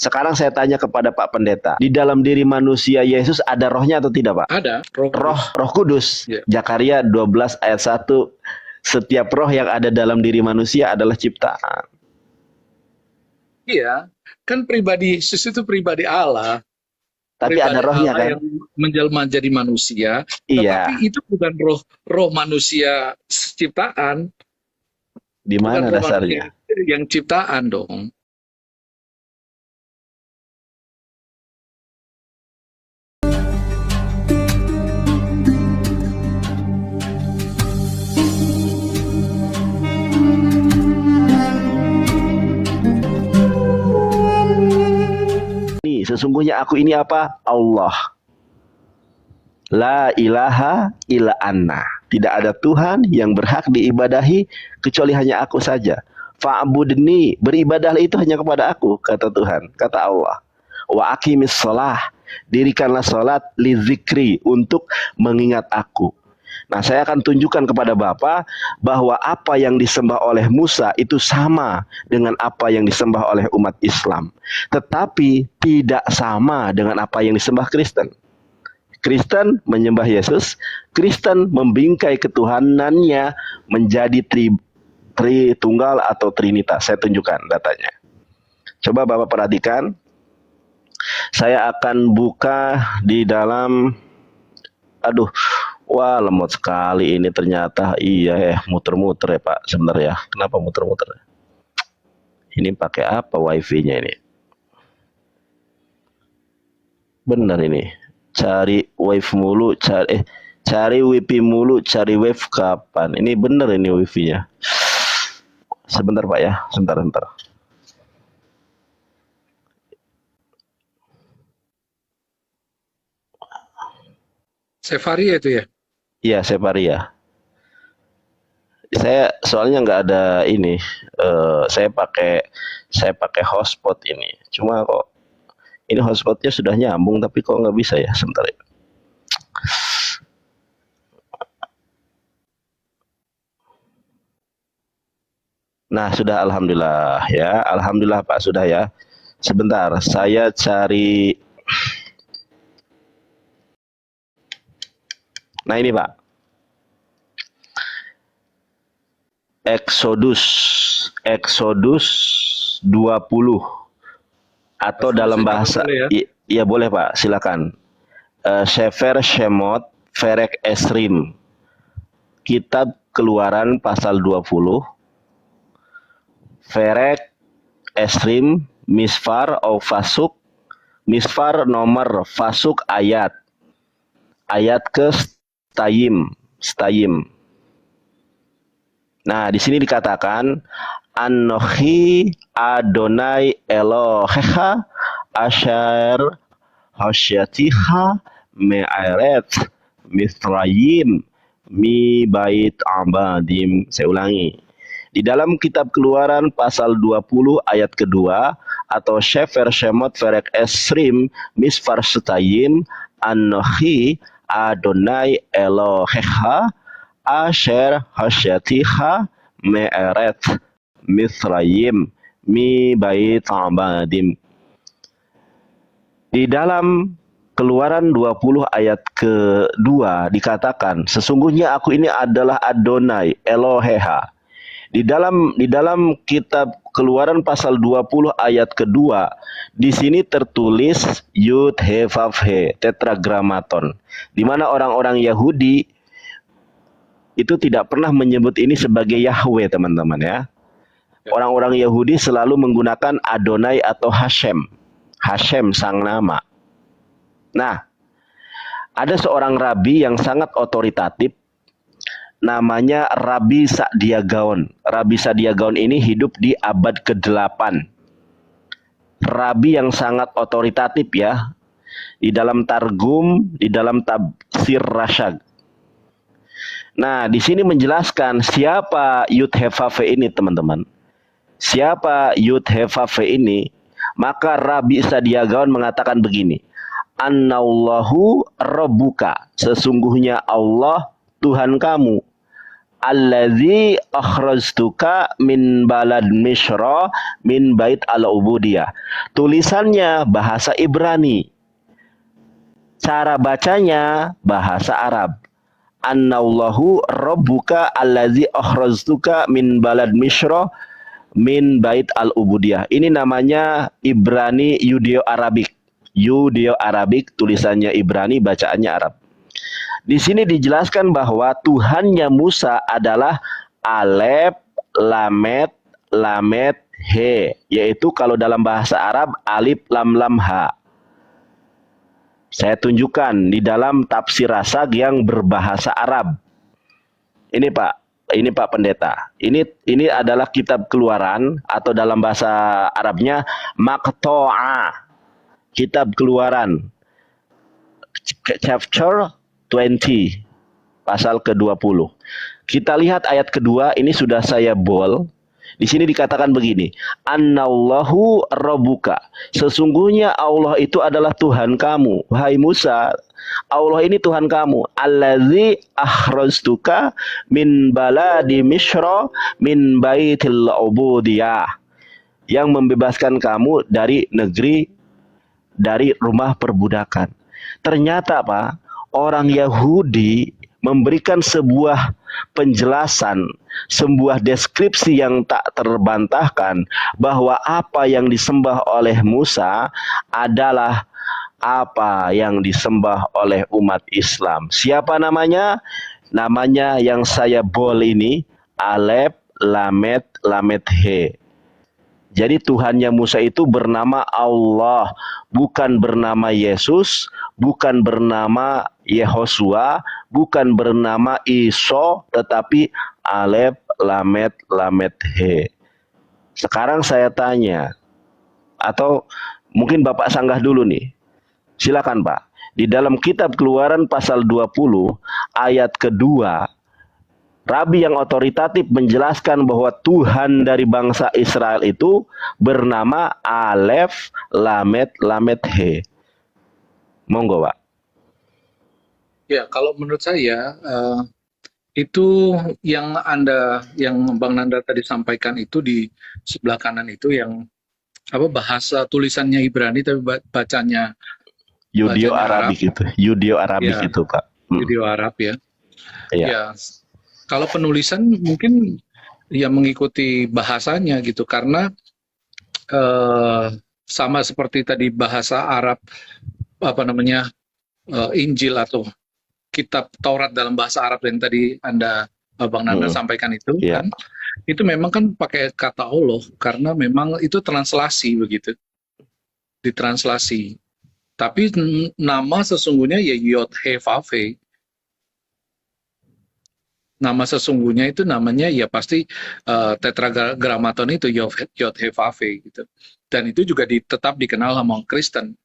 Sekarang saya tanya kepada Pak Pendeta, di dalam diri manusia Yesus ada rohnya atau tidak, Pak? Ada, Roh Kudus. Roh Kudus. Ya. Zakaria 12 ayat 1, setiap roh yang ada dalam diri manusia adalah ciptaan. Iya, kan pribadi Yesus itu pribadi Allah. Tapi Pribadi ada rohnya Allah kan? yang menjelma jadi manusia, Iya. tetapi itu bukan roh manusia ciptaan. Di mana Bukan roh dasarnya? manusia yang ciptaan dong. Sesungguhnya aku ini apa? Allah. La ilaha illa anna. Tidak ada Tuhan yang berhak diibadahi kecuali hanya aku saja. Fa'budni, beribadahlah itu hanya kepada aku, kata Tuhan, kata Allah. Wa aqimis shalah, dirikanlah salat li zikri, untuk mengingat aku. Nah, saya akan tunjukkan kepada Bapak bahwa apa yang disembah oleh Musa itu sama dengan apa yang disembah oleh umat Islam. Tetapi tidak sama dengan apa yang disembah Kristen. Kristen menyembah Yesus, Kristen membingkai ketuhanannya menjadi Tritunggal atau Trinitas. Saya tunjukkan datanya. Coba Bapak perhatikan. Saya akan buka di dalam, wah lemot sekali ini ternyata. Iya muter-muter ya Pak. Sebentar ya, kenapa muter-muter? Ini pakai apa wifi-nya ini? Benar ini. Cari wave mulu, cari wifi mulu, cari wave kapan? Ini benar ini wifi-nya. Sebentar Pak ya, sebentar. Sefaria itu ya? Iya, Sefaria. Saya soalnya nggak ada ini, saya pakai hotspot ini. Cuma kok ini hotspotnya sudah nyambung, tapi kok nggak bisa ya? Sebentar ya. Nah, sudah alhamdulillah ya. Alhamdulillah Pak, sudah ya. Sebentar, saya cari. Nah, ini Pak. Exodus 20 atau dalam bahasa ya boleh Pak, silakan. Sefer Shemot Perek Esrim. Kitab Keluaran pasal 20. Perek Esrim Misfar au Fasuk. Misfar nomor, Fasuk ayat ke Stayim. Nah, di sini dikatakan Anochi Adonai Elohecha Asher Hoshetiha Me'eret Misrayim Mi Bait Abadim. Saya ulangi. Di dalam kitab Keluaran pasal 20 ayat kedua atau Sefer Shemot Perek Esrim Misfar Stayim, Anochi Adonai Elohecha Asher Hasyatiha Me'eret Misrayim Mi Bait Abadim. Di dalam Keluaran 20 ayat kedua dikatakan, sesungguhnya aku ini adalah Adonai Eloheha. Di dalam kitab Keluaran pasal 20 ayat kedua, di sini tertulis Yud He Vav He, tetragramaton, di mana orang-orang Yahudi itu tidak pernah menyebut ini sebagai Yahweh, teman-teman ya. Orang-orang Yahudi selalu menggunakan Adonai atau Hashem. Hashem sang nama. Nah, ada seorang rabi yang sangat otoritatif, namanya Rabi Sa'dia Gaon. Rabi Sa'dia Gaon ini hidup di abad ke-8. Rabi yang sangat otoritatif ya. Di dalam Targum, di dalam Tafsir Rasyad. Nah, di sini menjelaskan siapa Yud He Vav He ini, teman-teman. Siapa Yud He Vav He ini? Maka Rabi Sa'dia Gaon mengatakan begini. Annallahu rabbuka, sesungguhnya Allah Tuhan kamu. allazi akhrajtuka min balad Misra min bait al-ubudiyah. Tulisannya bahasa Ibrani, cara bacanya bahasa Arab. Annallahu rabbuka allazi akhrajtuka min balad Misra min bait al-ubudiyah. Ini namanya Ibrani Yudeo-Arabik. Yudeo-Arabik, tulisannya Ibrani, bacaannya Arab. Di sini dijelaskan bahwa Tuhannya Musa adalah Alef, Lamet, Lamet, He. Yaitu kalau dalam bahasa Arab, Alif, Lam, Lam, Ha. Saya tunjukkan di dalam tafsir Rasag yang berbahasa Arab. Ini Pak Pendeta. Ini adalah kitab Keluaran atau dalam bahasa Arabnya Maqto'a. Kitab Keluaran. Chapter 20. Pasal ke-20. Kita lihat ayat kedua, ini sudah saya bold. Di sini dikatakan begini, Annallahu rabbuka. Sesungguhnya Allah itu adalah Tuhan kamu. Wahai Musa, Allah ini Tuhan kamu. Allazi akhrajtuka min baladi Misra min baitil ubudiyah. Yang membebaskan kamu dari negeri, dari rumah perbudakan. Ternyata Pak, orang Yahudi memberikan sebuah penjelasan, sebuah deskripsi yang tak terbantahkan bahwa apa yang disembah oleh Musa adalah apa yang disembah oleh umat Islam. Siapa namanya? Namanya yang saya bol ini, Alef, Lamet, Lamet, He. Jadi Tuhannya Musa itu bernama Allah, bukan bernama Yesus, bukan bernama Yehosua, bukan bernama Iso, tetapi Alef, Lamet, Lamet, He. Sekarang saya tanya, atau mungkin Bapak sanggah dulu nih. Silakan Pak. Di dalam kitab Keluaran pasal 20 ayat kedua, Rabi yang otoritatif menjelaskan bahwa Tuhan dari bangsa Israel itu bernama Alef, Lamet, Lamet, He. Monggo, Pak. Ya, kalau menurut saya itu yang Bang Nanda tadi sampaikan itu di sebelah kanan itu yang bahasa tulisannya Ibrani tapi bacanya Yudeo-Arabik itu, Yudeo-Arabik ya, itu, Pak. Yudeo Arab ya. Ya. Ya, kalau penulisan mungkin ya mengikuti bahasanya gitu karena sama seperti tadi bahasa Arab Injil atau kitab Taurat dalam bahasa Arab yang tadi Bang Nanda sampaikan itu kan itu memang kan pakai kata Allah karena memang itu translasi begitu, ditranslasi. Tapi nama sesungguhnya ya Yod He Vav He. Nama sesungguhnya itu namanya ya pasti tetragrammaton itu Yod He Vav He gitu. Dan itu juga tetap dikenal sama Kristen,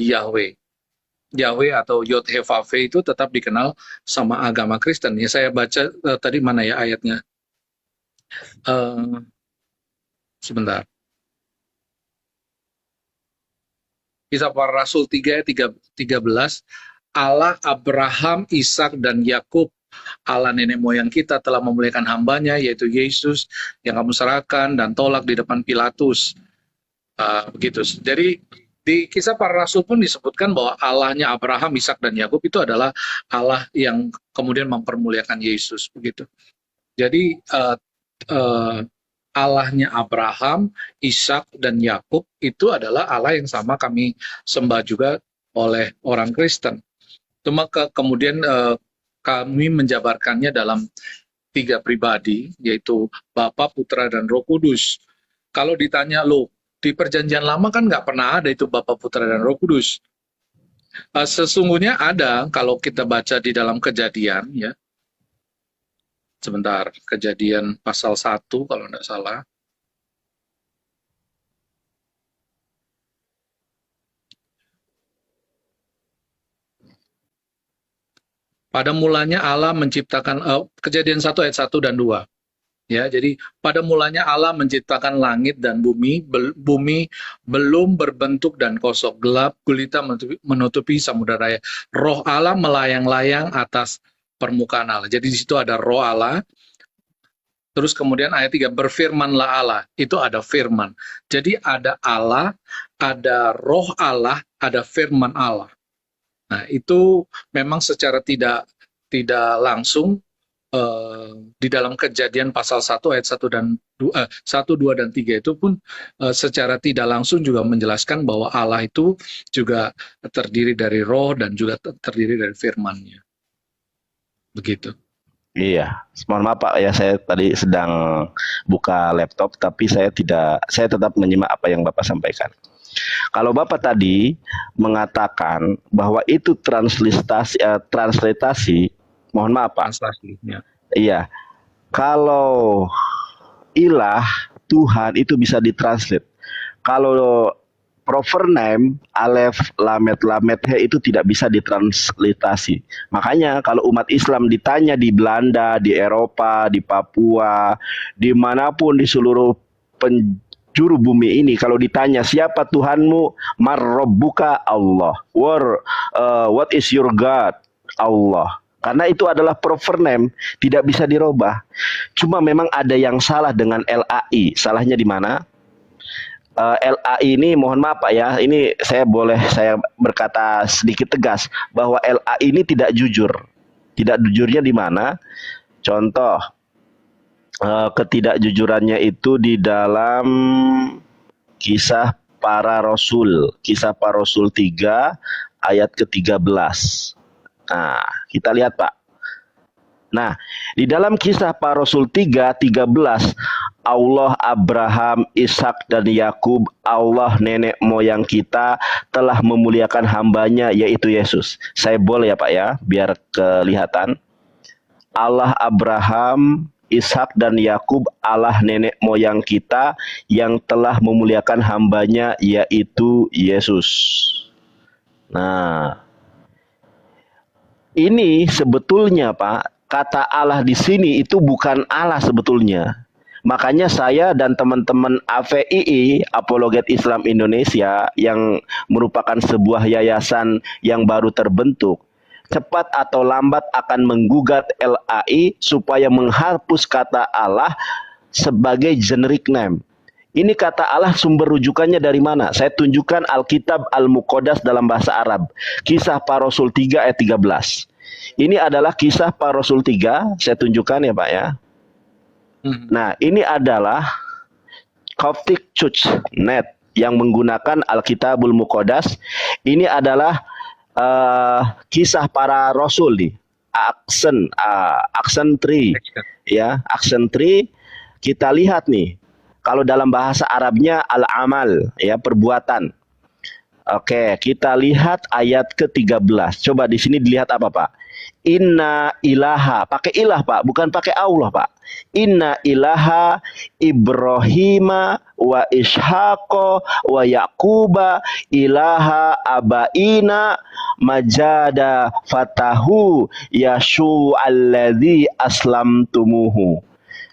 Yahweh. Yahweh atau Yod He Vav He itu tetap dikenal sama agama Kristen. Ya saya baca tadi mana ya ayatnya? Sebentar. Kisah Para Rasul 3 ayat 13, Allah Abraham, Ishak dan Yakub, Allah nenek moyang kita telah memuliakan hambanya yaitu Yesus yang kamu serahkan dan tolak di depan Pilatus. Begitu. Jadi di Kisah Para Rasul pun disebutkan bahwa Allahnya Abraham, Ishak dan Yakub itu adalah Allah yang kemudian mempermuliakan Yesus begitu. Jadi Allahnya Abraham, Ishak dan Yakub itu adalah Allah yang sama kami sembah juga oleh orang Kristen. Cuma kemudian kami menjabarkannya dalam 3 pribadi, yaitu Bapa, Putra, dan Roh Kudus. Kalau ditanya, loh, di Perjanjian Lama kan nggak pernah ada itu Bapa, Putra, dan Roh Kudus. Sesungguhnya ada, kalau kita baca di dalam Kejadian, ya. Sebentar, Kejadian pasal 1 kalau tidak salah. Pada mulanya Allah menciptakan, Kejadian 1 ayat 1 dan 2. Ya, jadi pada mulanya Allah menciptakan langit dan bumi, bumi belum berbentuk dan kosong, gelap gulita menutupi samudera raya. Roh Allah melayang-layang atas permukaan Allah. Jadi di situ ada roh Allah, Terus kemudian ayat 3, berfirmanlah Allah. Itu ada firman. Jadi ada Allah, ada roh Allah, ada firman Allah. Nah, itu memang secara tidak langsung di dalam Kejadian pasal 1 ayat 1 dan 2, 1, 2 dan 3 itu pun secara tidak langsung juga menjelaskan bahwa Allah itu juga terdiri dari roh dan juga terdiri dari firman-Nya. Begitu. Iya, mohon maaf Pak ya, saya tadi sedang buka laptop tapi saya tetap menyimak apa yang Bapak sampaikan. Kalau Bapak tadi mengatakan bahwa itu translatasi, mohon maaf Pak. Translasinya. Iya, kalau ilah Tuhan itu bisa ditranslate. Kalau proper name alef lamet he itu tidak bisa ditranslitasi. Makanya kalau umat Islam ditanya di Belanda, di Eropa, di Papua, dimanapun di seluruh penjuru bumi ini, kalau ditanya siapa Tuhanmu, marrabbuka Allah, what is your God, Allah. Karena itu adalah proper name, tidak bisa dirubah. Cuma memang ada yang salah dengan LAI. Salahnya di mana? LAI ini mohon maaf Pak ya, ini saya berkata sedikit tegas bahwa LAI ini tidak jujur. Tidak jujurnya di mana? Contoh ketidakjujurannya itu di dalam Kisah Para Rasul 3 ayat ke-13. Nah, kita lihat Pak. Nah, di dalam Kisah Para Rasul 3:13, Allah Abraham, Ishak dan Yakub, Allah nenek moyang kita telah memuliakan hambanya yaitu Yesus. Saya boleh ya Pak ya, biar kelihatan. Allah Abraham, Ishak dan Yakub, Allah nenek moyang kita yang telah memuliakan hambanya yaitu Yesus. Nah, ini sebetulnya Pak, kata Allah di sini itu bukan Allah sebetulnya. Makanya saya dan teman-teman AVII, Apologet Islam Indonesia, yang merupakan sebuah yayasan yang baru terbentuk, cepat atau lambat akan menggugat LAI supaya menghapus kata Allah sebagai generic name. Ini kata Allah sumber rujukannya dari mana? Saya tunjukkan Alkitab Al-Muqaddas dalam bahasa Arab. Kisah Para Rasul 3 ayat 13. Ini adalah Kisah Para Rasul 3, saya tunjukkan ya Pak ya. Nah, ini adalah Coptic Church Net yang menggunakan Alkitabul Muqaddas. Ini adalah Kisah Para Rasul nih. Aksen 3 ya, aksen 3 kita lihat nih. Kalau dalam bahasa Arabnya al-amal ya, perbuatan. Oke, kita lihat ayat ke-13. Coba di sini dilihat apa Pak? Inna ilaha, pakai ilah Pak, bukan pakai Allah Pak. Inna ilaha Ibrahima wa Ishaqa wa Yaquba ilaha abaina majada fatahu yashu alladzi aslamtumuhu.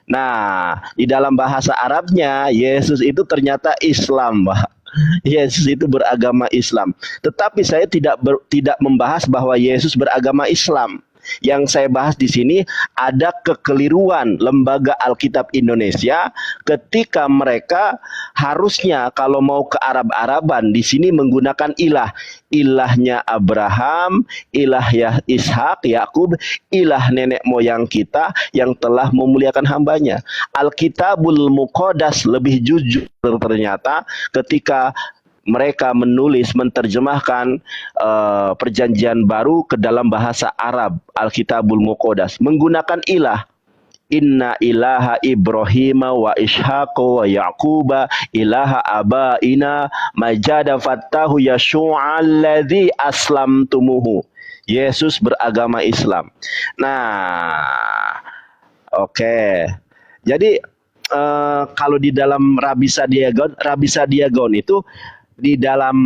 Nah, di dalam bahasa Arabnya Yesus itu ternyata Islam Pak. Yesus itu beragama Islam. Tetapi saya tidak membahas bahwa Yesus beragama Islam. Yang saya bahas di sini ada kekeliruan lembaga Alkitab Indonesia ketika mereka harusnya kalau mau ke Arab-Araban di sini menggunakan ilah. Ilahnya Abraham, ilah Ishak, Yakub, ilah nenek moyang kita yang telah memuliakan hambanya. Alkitabul Muqaddas lebih jujur ternyata ketika mereka menerjemahkan perjanjian baru ke dalam bahasa Arab, Alkitabul Muqaddas, menggunakan ilah. Inna ilaha Ibrahim wa Ishaqa wa Yaquba ilaha abaina majada fattahu yashu'a alladzi aslamtumuhu. Yesus beragama Islam. Nah, oke. Jadi kalau di dalam Rabisa Diagon itu di dalam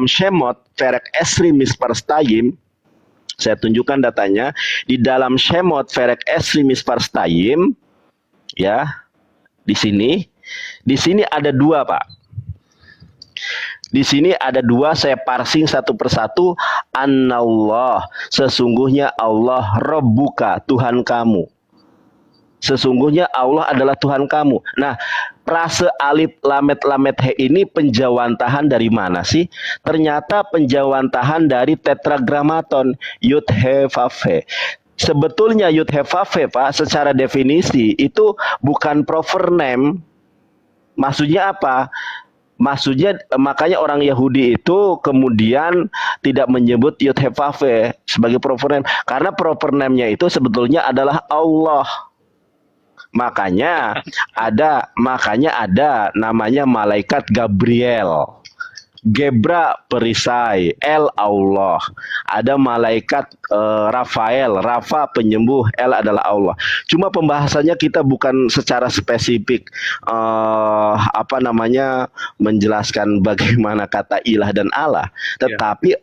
Shemot Perek Esri Misparstayim, saya tunjukkan datanya. Di dalam Shemot Perek Esri Misparstayim, ya, di sini ada dua Pak. Di sini ada dua, saya parsing satu persatu. Annallah, sesungguhnya Allah Rabbuka, Tuhan kamu. Sesungguhnya Allah adalah Tuhan kamu. Nah, frase alif lamet lamet he ini penjawantahan dari mana sih? Ternyata penjawantahan dari tetragramaton yud he vav he. Sebetulnya yud he vav he, Pak, secara definisi itu bukan proper name. Maksudnya apa? Maksudnya makanya orang Yahudi itu kemudian tidak menyebut yud he vav he sebagai proper name karena proper name-nya itu sebetulnya adalah Allah. Makanya ada namanya malaikat Gabriel. Gebra perisai, El Allah. Ada malaikat Rafael, Rafa penyembuh, El adalah Allah. Cuma pembahasannya kita bukan secara spesifik menjelaskan bagaimana kata ilah dan Allah, tetapi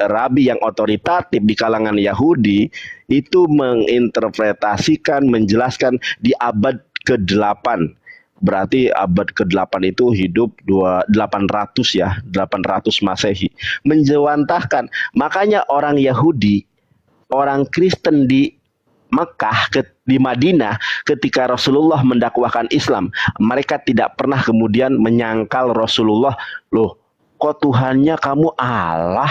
rabi yang otoritatif di kalangan Yahudi itu menginterpretasikan, menjelaskan di abad ke-8. Berarti abad ke-8 itu hidup 800 Masehi. Menjawantahkan. Makanya orang Yahudi, orang Kristen di Mekah, di Madinah, ketika Rasulullah mendakwahkan Islam, mereka tidak pernah kemudian menyangkal Rasulullah, loh kok Tuhannya kamu Allah?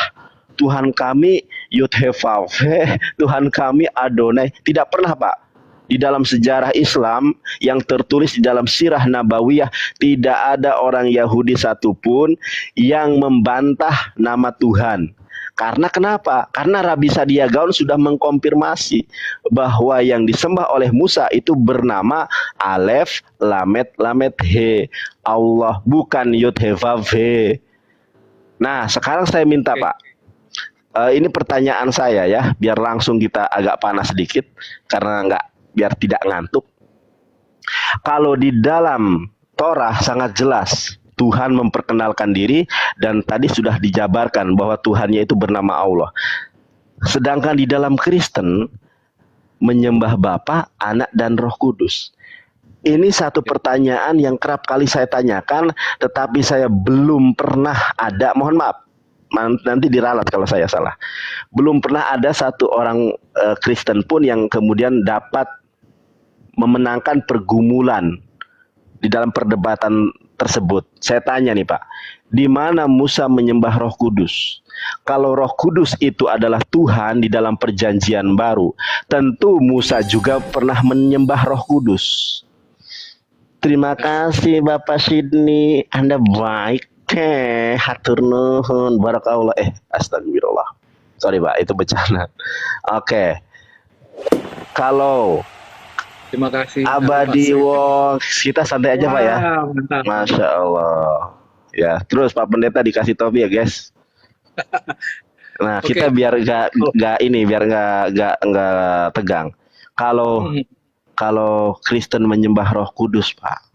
Tuhan kami Yud He Vav He, Tuhan kami Adonai. Tidak pernah, Pak. Di dalam sejarah Islam yang tertulis di dalam sirah Nabawiyah, tidak ada orang Yahudi satupun yang membantah nama Tuhan. Karena kenapa? Karena Rabi Sadia Gaon sudah mengkonfirmasi bahwa yang disembah oleh Musa itu bernama Alef Lamet Lamet He, Allah, bukan Yud He Vav He. Nah, sekarang saya minta, Pak, ini pertanyaan saya ya, biar langsung kita agak panas sedikit karena biar tidak ngantuk. Kalau di dalam Torah sangat jelas Tuhan memperkenalkan diri dan tadi sudah dijabarkan bahwa Tuhannya itu bernama Allah. Sedangkan di dalam Kristen menyembah Bapa, Anak dan Roh Kudus. Ini satu pertanyaan yang kerap kali saya tanyakan, tetapi saya belum pernah ada, mohon maaf, nanti diralat kalau saya salah. Belum pernah ada satu orang Kristen pun yang kemudian dapat memenangkan pergumulan di dalam perdebatan tersebut. Saya tanya nih, Pak, di mana Musa menyembah Roh Kudus? Kalau Roh Kudus itu adalah Tuhan di dalam perjanjian baru, tentu Musa juga pernah menyembah Roh Kudus. Terima kasih Bapak Sidney, Anda baik. Hatur nuhun, barakallah. Astagfirullah. Sorry, Pak, itu bencana. Oke. Kalau Terima kasih. Abadi Wong, kita santai aja, Pak ya. Mantap. Masya Allah. Ya, terus Pak Pendeta dikasih topi ya, guys. Nah, kita biar nggak tegang. Kalau Kristen menyembah Roh Kudus, Pak,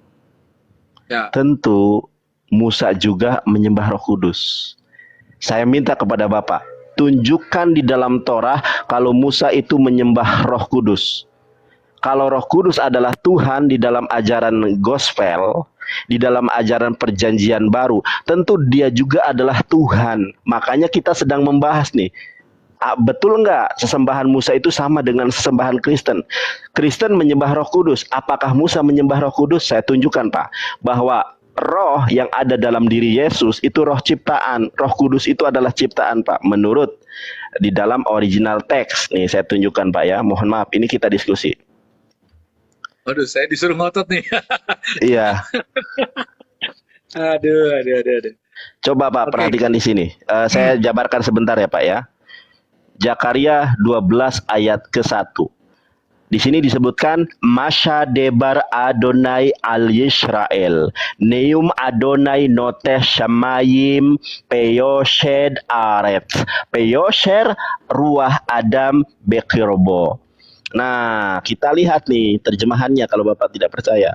tentu Musa juga menyembah Roh Kudus. Saya minta kepada Bapak, tunjukkan di dalam Torah kalau Musa itu menyembah Roh Kudus. Kalau Roh Kudus adalah Tuhan di dalam ajaran gospel, di dalam ajaran perjanjian baru, tentu dia juga adalah Tuhan. Makanya kita sedang membahas nih, betul nggak sesembahan Musa itu sama dengan sesembahan Kristen? Kristen menyembah Roh Kudus. Apakah Musa menyembah Roh Kudus? Saya tunjukkan, Pak, bahwa roh yang ada dalam diri Yesus itu roh ciptaan. Roh Kudus itu adalah ciptaan, Pak, menurut di dalam original teks. Nih saya tunjukkan, Pak ya. Mohon maaf, ini kita diskusi. Waduh, saya disuruh ngotot nih. Iya. Aduh. Coba Pak, perhatikan di sini. Saya jabarkan sebentar ya, Pak ya. Zakaria 12 ayat ke-1. Di sini disebutkan Masha debar Adonai al Yisrael, Neum Adonai noteh shamayim peyoshed aretz, peyosher ruah Adam bekirbo. Nah, kita lihat nih terjemahannya kalau Bapak tidak percaya.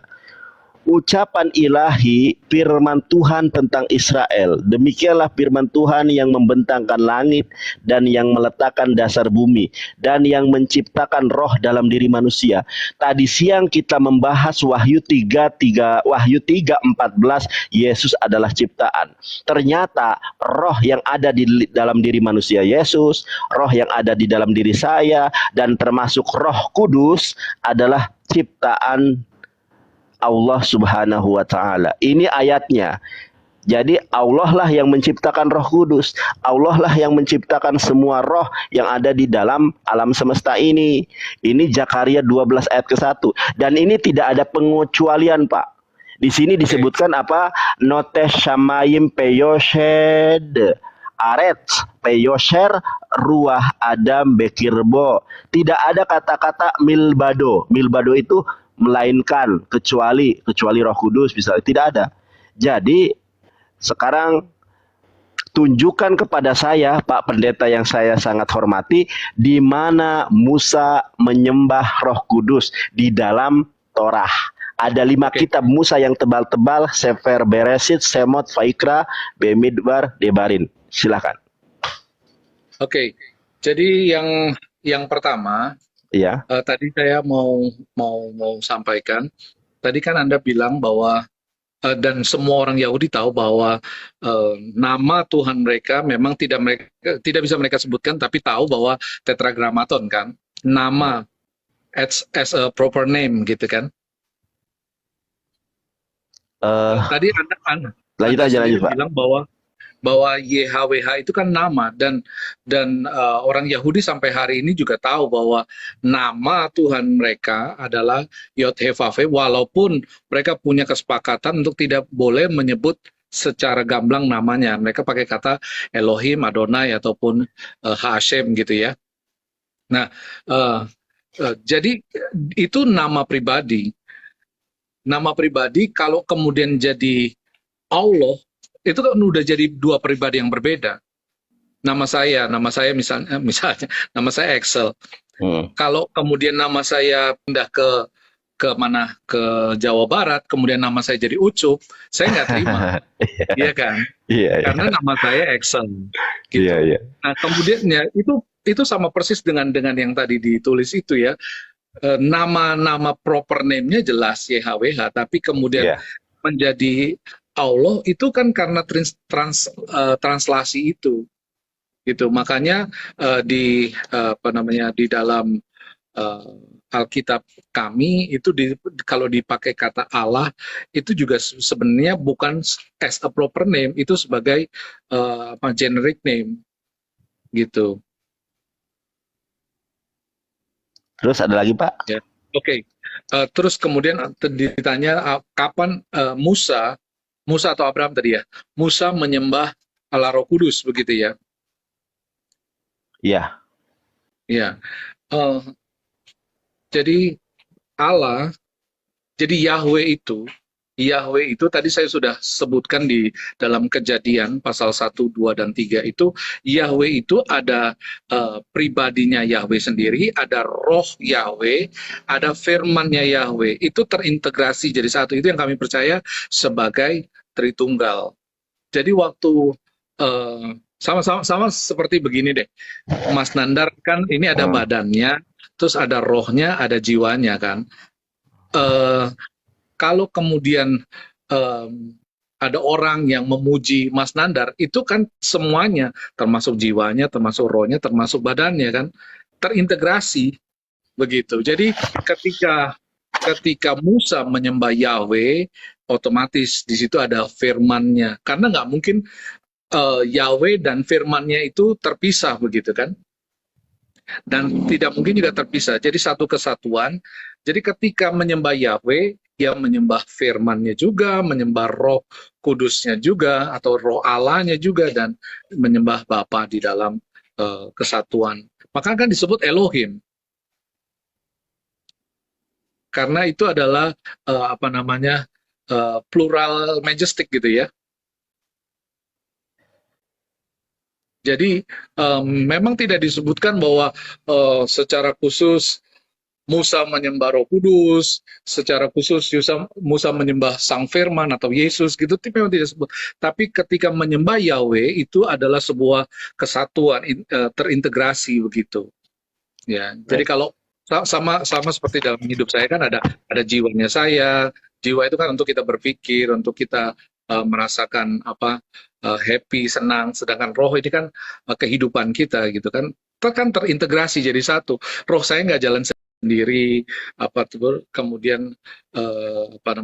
ucapan ilahi, firman Tuhan tentang Israel. Demikianlah firman Tuhan yang membentangkan langit dan yang meletakkan dasar bumi dan yang menciptakan roh dalam diri manusia. Tadi siang kita membahas Wahyu 3:14, Yesus adalah ciptaan. Ternyata roh yang ada di dalam diri manusia Yesus, roh yang ada di dalam diri saya, dan termasuk Roh Kudus adalah ciptaan Allah Subhanahu wa taala. Ini ayatnya. Jadi Allah lah yang menciptakan Roh Kudus. Allah lah yang menciptakan semua roh yang ada di dalam alam semesta ini. Ini Zakaria 12 ayat ke-1. Dan ini tidak ada pengecualian, Pak. Di sini disebutkan apa? Notes shamayim peyoshed aret peyosher ruah adam bekirbo. Tidak ada kata-kata milbado. Milbado itu melainkan, kecuali Roh Kudus misalnya, tidak ada. Jadi sekarang tunjukkan kepada saya, Pak Pendeta yang saya sangat hormati, di mana Musa menyembah Roh Kudus di dalam Torah. Ada 5 kitab Musa yang tebal-tebal: Sefer Beresit, Semot, Vaikra, Bemidbar, Debarin. Silakan. Oke, jadi yang pertama, Iya. tadi saya mau sampaikan. Tadi kan Anda bilang bahwa dan semua orang Yahudi tahu bahwa nama Tuhan mereka memang tidak bisa mereka sebutkan, tapi tahu bahwa Tetragrammaton kan, nama as a proper name gitu kan. Tadi Anda Lanjut aja, sendiri Pak. bilang bahwa YHWH itu kan nama, dan orang Yahudi sampai hari ini juga tahu bahwa nama Tuhan mereka adalah Yod-Heh-Vav-Heh, walaupun mereka punya kesepakatan untuk tidak boleh menyebut secara gamblang namanya. Mereka pakai kata Elohim, Adonai, ataupun Hashem gitu ya. Nah, jadi itu nama pribadi. Nama pribadi kalau kemudian jadi Allah, itu kan udah jadi 2 pribadi yang berbeda. Nama saya misalnya nama saya Excel. Kalau kemudian nama saya pindah ke mana, ke Jawa Barat, kemudian nama saya jadi Ucup, saya nggak terima. Iya kan? Karena nama saya Excel gitu. Nah, kemudian ya itu sama persis dengan yang tadi ditulis itu ya. Nama proper name-nya jelas YHWH, tapi kemudian menjadi Allah itu kan karena translasi itu gitu. Makanya di dalam Alkitab kami itu kalau dipakai kata Allah itu juga sebenarnya bukan as a proper name, itu sebagai generic name gitu. Terus ada lagi, Pak? Ya. Oke. Terus kemudian ditanya kapan Musa atau Abraham tadi ya, Musa menyembah Allah Roh Kudus begitu ya? Iya. Ya. Jadi Allah, jadi Yahweh itu tadi saya sudah sebutkan di dalam Kejadian pasal 1, 2, dan 3 itu, Yahweh itu ada pribadinya Yahweh sendiri, ada roh Yahweh, ada firmannya Yahweh, itu terintegrasi jadi satu. Itu yang kami percaya sebagai Tritunggal. Jadi waktu sama seperti begini deh, Mas Nandar kan ini ada badannya, terus ada rohnya, ada jiwanya kan. Kalau kemudian ada orang yang memuji Mas Nandar, itu kan semuanya, termasuk jiwanya, termasuk rohnya, termasuk badannya kan, terintegrasi begitu. Jadi ketika Musa menyembah Yahweh, otomatis di situ ada firman-Nya, karena nggak mungkin Yahweh dan firman-Nya itu terpisah begitu kan, dan tidak mungkin juga terpisah. Jadi satu kesatuan. Jadi ketika menyembah Yahweh, dia menyembah firman-Nya juga, menyembah Roh Kudusnya juga, atau Roh Allahnya juga, dan menyembah Bapa di dalam kesatuan. Maka kan disebut Elohim. Karena itu adalah plural majestic gitu ya. Jadi memang tidak disebutkan bahwa secara khusus Musa menyembah Roh Kudus, secara khusus Musa menyembah Sang Firman atau Yesus gitu, itu memang tidak sebut. Tapi ketika menyembah Yahweh itu adalah sebuah kesatuan terintegrasi begitu. Ya, jadi kalau sama sama seperti dalam hidup saya kan ada jiwanya saya. Jiwa itu kan untuk kita berpikir, untuk kita merasakan happy, senang. Sedangkan roh ini kan kehidupan kita gitu kan. Kan terintegrasi jadi satu. Roh saya nggak jalan sendiri, kemudian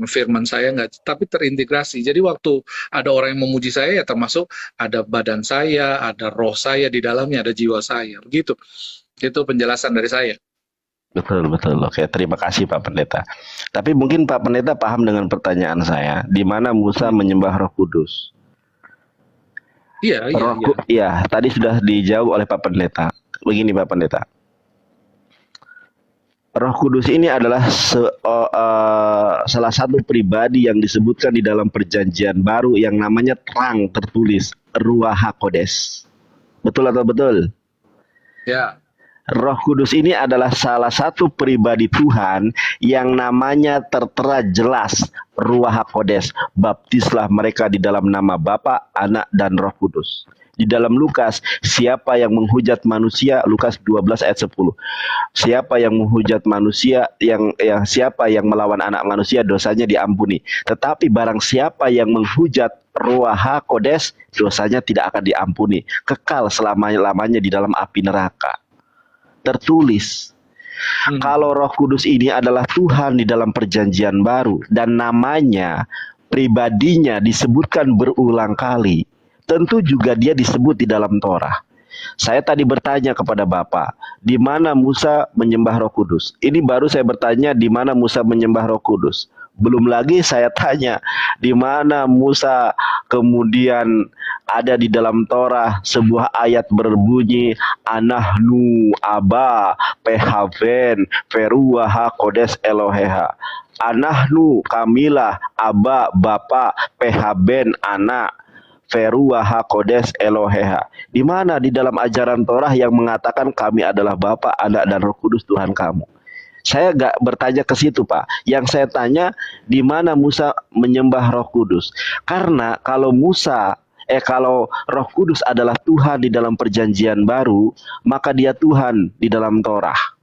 firman saya nggak, tapi terintegrasi. Jadi waktu ada orang yang memuji saya, ya termasuk ada badan saya, ada roh saya di dalamnya, ada jiwa saya, begitu. Itu penjelasan dari saya. Betul, betul. Oke, terima kasih Pak Pendeta. Tapi mungkin Pak Pendeta paham dengan pertanyaan saya, di mana Musa menyembah Roh Kudus. Iya. Iya, tadi sudah dijawab oleh Pak Pendeta. Begini Pak Pendeta. Roh Kudus ini adalah salah satu pribadi yang disebutkan di dalam perjanjian baru yang namanya terang tertulis, Ruach HaKodes. Betul atau betul? Ya. Roh Kudus ini adalah salah satu pribadi Tuhan yang namanya tertera jelas, Ruach HaKodes. Baptislah mereka di dalam nama Bapa, Anak, dan Roh Kudus. Di dalam Lukas, siapa yang menghujat manusia, Lukas 12 ayat 10. Siapa yang menghujat manusia, siapa yang melawan anak manusia, dosanya diampuni. Tetapi barang siapa yang menghujat Ruach HaKodes, dosanya tidak akan diampuni. Kekal selama-lamanya di dalam api neraka. Tertulis. Kalau Roh Kudus ini adalah Tuhan di dalam perjanjian baru dan namanya, pribadinya disebutkan berulang kali, tentu juga dia disebut di dalam Torah. Saya tadi bertanya kepada Bapak, di mana Musa menyembah Roh Kudus? Ini baru saya bertanya di mana Musa menyembah Roh Kudus. Belum lagi saya tanya di mana Musa kemudian ada di dalam Torah sebuah ayat berbunyi Anahnu Aba Pehaven Feruah HaKodes Eloheha. Anahnu kamilah Aba Bapa Pehaben Anak Feruah HaKodes Eloheha. Di mana di dalam ajaran Torah yang mengatakan kami adalah Bapa, Anak, dan Roh Kudus Tuhan kamu? Saya gak bertanya ke situ Pak. Yang saya tanya di mana Musa menyembah Roh Kudus. Karena kalau Roh Kudus adalah Tuhan di dalam perjanjian baru, maka dia Tuhan di dalam Torah.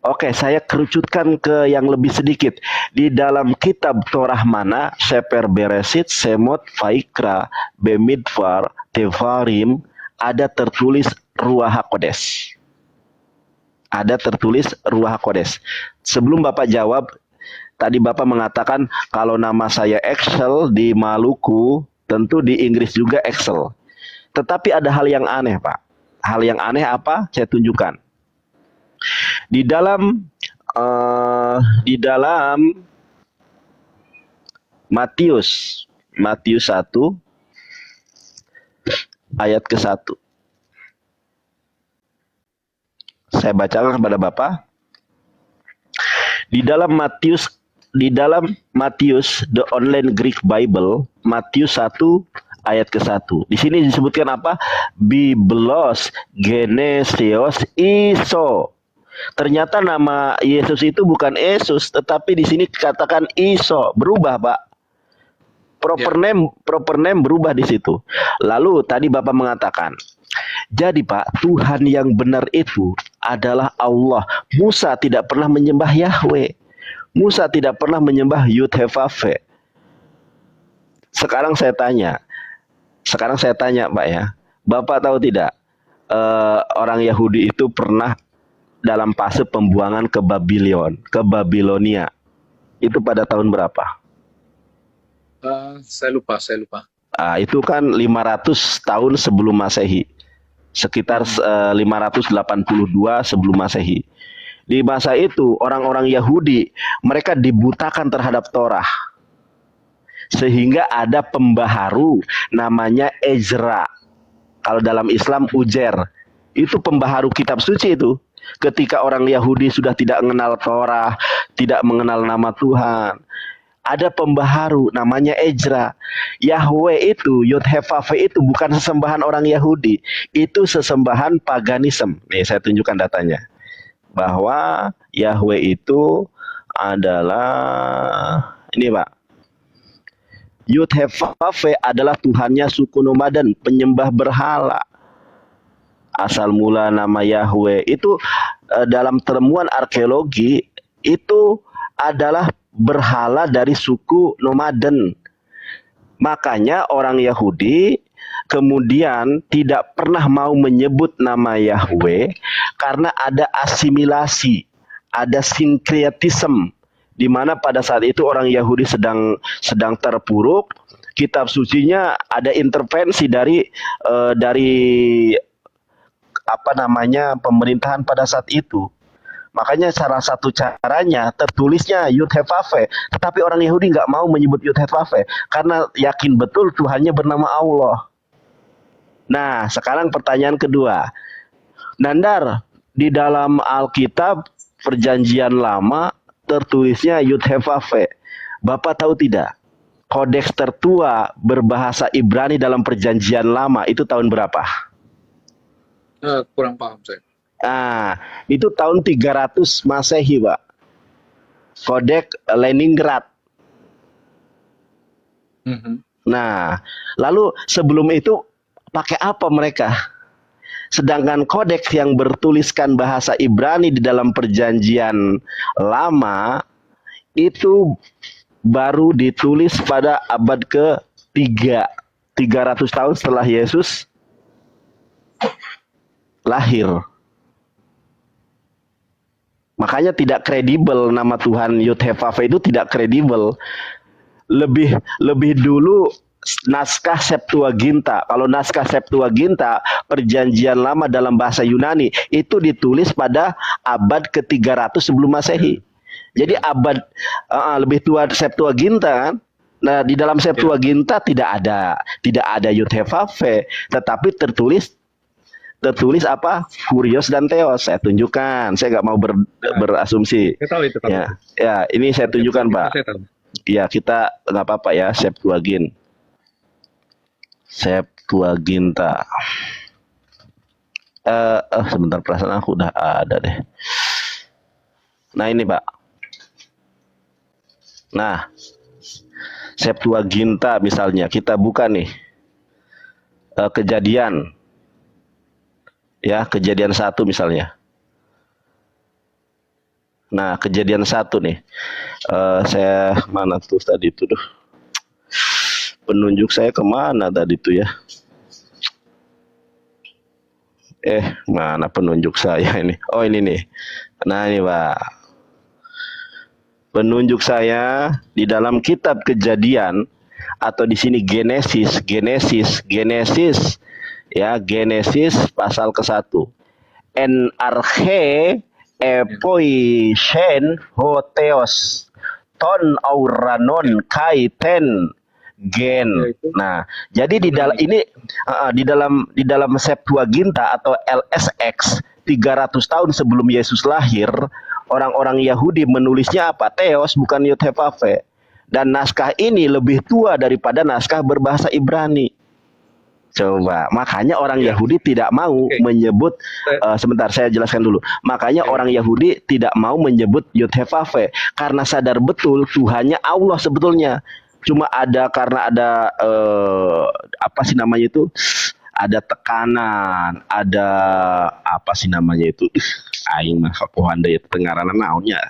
Oke, saya kerucutkan ke yang lebih sedikit. Di dalam kitab Torah mana, Sefer Beresit, Semot, Vaikra, Bemidbar, Tevarim, ada tertulis Ruach HaKodes. Ada tertulis Ruach HaKodes. Sebelum Bapak jawab, tadi Bapak mengatakan kalau nama saya Excel di Maluku, tentu di Inggris juga Excel. Tetapi ada hal yang aneh, Pak. Hal yang aneh apa? Saya tunjukkan. Di dalam Matius 1 ayat ke-1. Saya bacakan kepada Bapak. Di dalam Matius the online Greek Bible, Matius 1 ayat ke-1. Di sini disebutkan apa? Biblos Genesios Iso. Ternyata nama Yesus itu bukan Yesus, tetapi di sini dikatakan Iso. Berubah, Pak. Proper name berubah di situ. Lalu tadi Bapak mengatakan, jadi Pak, Tuhan yang benar itu adalah Allah. Musa tidak pernah menyembah Yahweh. Musa tidak pernah menyembah Yud-He-Vav-He. Sekarang saya tanya Pak ya. Bapak tahu tidak, orang Yahudi itu pernah dalam fase pembuangan ke Babilonia. Itu pada tahun berapa? Saya lupa. Itu kan 500 tahun sebelum Masehi. Sekitar 582 sebelum Masehi. Di masa itu orang-orang Yahudi mereka dibutakan terhadap Torah. Sehingga ada pembaharu namanya Ezra. Kalau dalam Islam Ujer. Itu pembaharu kitab suci itu. Ketika orang Yahudi sudah tidak mengenal Torah, tidak mengenal nama Tuhan, ada pembaharu namanya Ezra. Yahweh itu, Yud-He-Vav-He itu bukan sesembahan orang Yahudi. Itu sesembahan paganisme. Nih saya tunjukkan datanya. bahwa Yahweh itu adalah ini Pak. Yud-Heh-Vav-He adalah Tuhannya suku nomaden, penyembah berhala. Asal mula nama Yahweh itu dalam temuan arkeologi itu adalah berhala dari suku nomaden. Makanya orang Yahudi kemudian tidak pernah mau menyebut nama Yahweh karena ada asimilasi, ada sinkretisme, di mana pada saat itu orang Yahudi sedang terpuruk, kitab sucinya ada intervensi dari apa namanya pemerintahan pada saat itu. Makanya salah satu caranya tertulisnya Yud-Heh-Vav-He, tetapi orang Yahudi nggak mau menyebut Yud-Heh-Vav-He karena yakin betul Tuhannya bernama Allah. Nah, sekarang pertanyaan kedua. Nandar, di dalam Alkitab Perjanjian Lama tertulisnya Yud-Heh-Vav-He. Bapak tahu tidak? Kodeks tertua berbahasa Ibrani dalam Perjanjian Lama itu tahun berapa? Kurang paham saya. Nah, itu tahun 300 Masehi, Pak. Kodek Leningrad. Nah, lalu sebelum itu pakai apa mereka? Sedangkan kodeks yang bertuliskan bahasa Ibrani di dalam Perjanjian Lama itu baru ditulis pada abad ke-3, 300 tahun setelah Yesus lahir. Makanya tidak kredibel nama Tuhan Yud-Heh-Vav-He itu tidak kredibel. Lebih dulu naskah Septuaginta. Kalau naskah Septuaginta Perjanjian Lama dalam bahasa Yunani itu ditulis pada abad ke-300 sebelum Masehi. Jadi abad lebih tua Septuaginta kan. Nah, di dalam Septuaginta tidak ada Yud-Heh-Vav-He, tetapi tertulis apa? Furios dan Theos. Saya tunjukkan. Saya nggak mau berasumsi. Saya tahu itu. Ya, ini saya tunjukkan, Pak. Saya tahu. Ya, kita nggak apa-apa ya, Septuaginta. Sebentar, perasaan aku udah ada deh. Nah, ini, Pak. Nah, Septuaginta misalnya, kita buka nih. Kejadian. Ya, Kejadian 1 misalnya. Nah, Kejadian 1 nih. Saya mana tuh tadi itu tuh. Penunjuk saya kemana tadi tuh ya? Mana penunjuk saya ini? Oh, ini nih. Nah, ini Pak. Penunjuk saya di dalam kitab Kejadian atau di sini Genesis ya, Genesis pasal ke-1. En arche epoishen hoteos ton auranon kaiten gen. Nah, jadi di dalam ini di dalam Septuaginta atau LSX 300 tahun sebelum Yesus lahir, orang-orang Yahudi menulisnya apa? Theos, bukan Yud-Heh-Vav-He. Dan naskah ini lebih tua daripada naskah berbahasa Ibrani. Coba, makanya orang Yahudi tidak mau menyebut, sebentar saya jelaskan dulu. Makanya orang Yahudi tidak mau menyebut Yud-Heh-Vav-He karena sadar betul Tuhannya Allah sebetulnya. Cuma karena ada apa sih namanya itu? Ada tekanan, ada apa sih namanya itu? Aing mah kapohanda ya tengarana naonnya.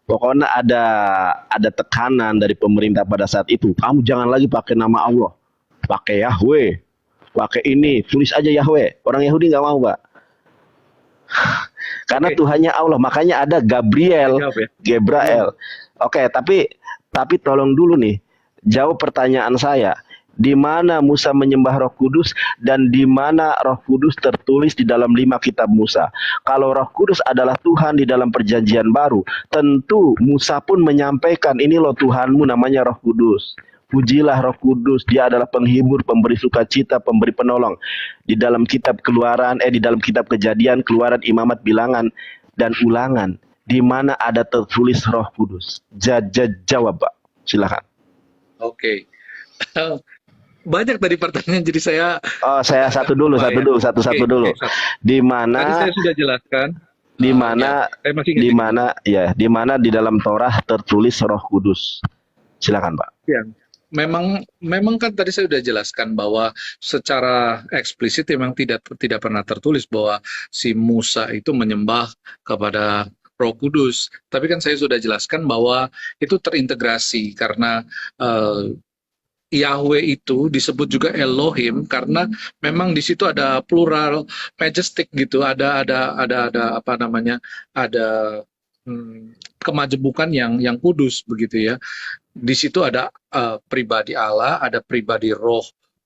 Pokoknya ada tekanan dari pemerintah pada saat itu. Kamu jangan lagi pakai nama Allah. Pakai Yahweh, pakai ini, tulis aja Yahweh. Orang Yahudi nggak mau, Pak. Karena Tuhannya Allah, makanya ada Gabriel. Oke, tapi tolong dulu nih, jawab pertanyaan saya. Di mana Musa menyembah Roh Kudus dan di mana Roh Kudus tertulis di dalam 5 kitab Musa. Kalau Roh Kudus adalah Tuhan di dalam Perjanjian Baru, tentu Musa pun menyampaikan, ini loh Tuhanmu namanya Roh Kudus. Pujilah Roh Kudus, Dia adalah penghibur, pemberi sukacita, pemberi penolong. Di dalam kitab di dalam kitab Kejadian, Keluaran, Imamat, Bilangan, dan Ulangan, di mana ada tertulis Roh Kudus. Jawab, Pak. Silakan. Oke. Banyak tadi pertanyaan, jadi saya satu dulu. Di mana? Tadi saya sudah jelaskan. Di Ya, mana saya masih ingat di itu. mana ya, di mana di dalam Torah tertulis Roh Kudus. Silakan, Pak. Ya, memang kan tadi saya sudah jelaskan bahwa secara eksplisit memang tidak pernah tertulis bahwa si Musa itu menyembah kepada Roh Kudus. Tapi kan saya sudah jelaskan bahwa itu terintegrasi karena eh, Yahweh itu disebut juga Elohim karena memang di situ ada plural majestic gitu, ada apa namanya, ada kemajemukan yang kudus begitu ya. Di situ ada pribadi Allah, ada pribadi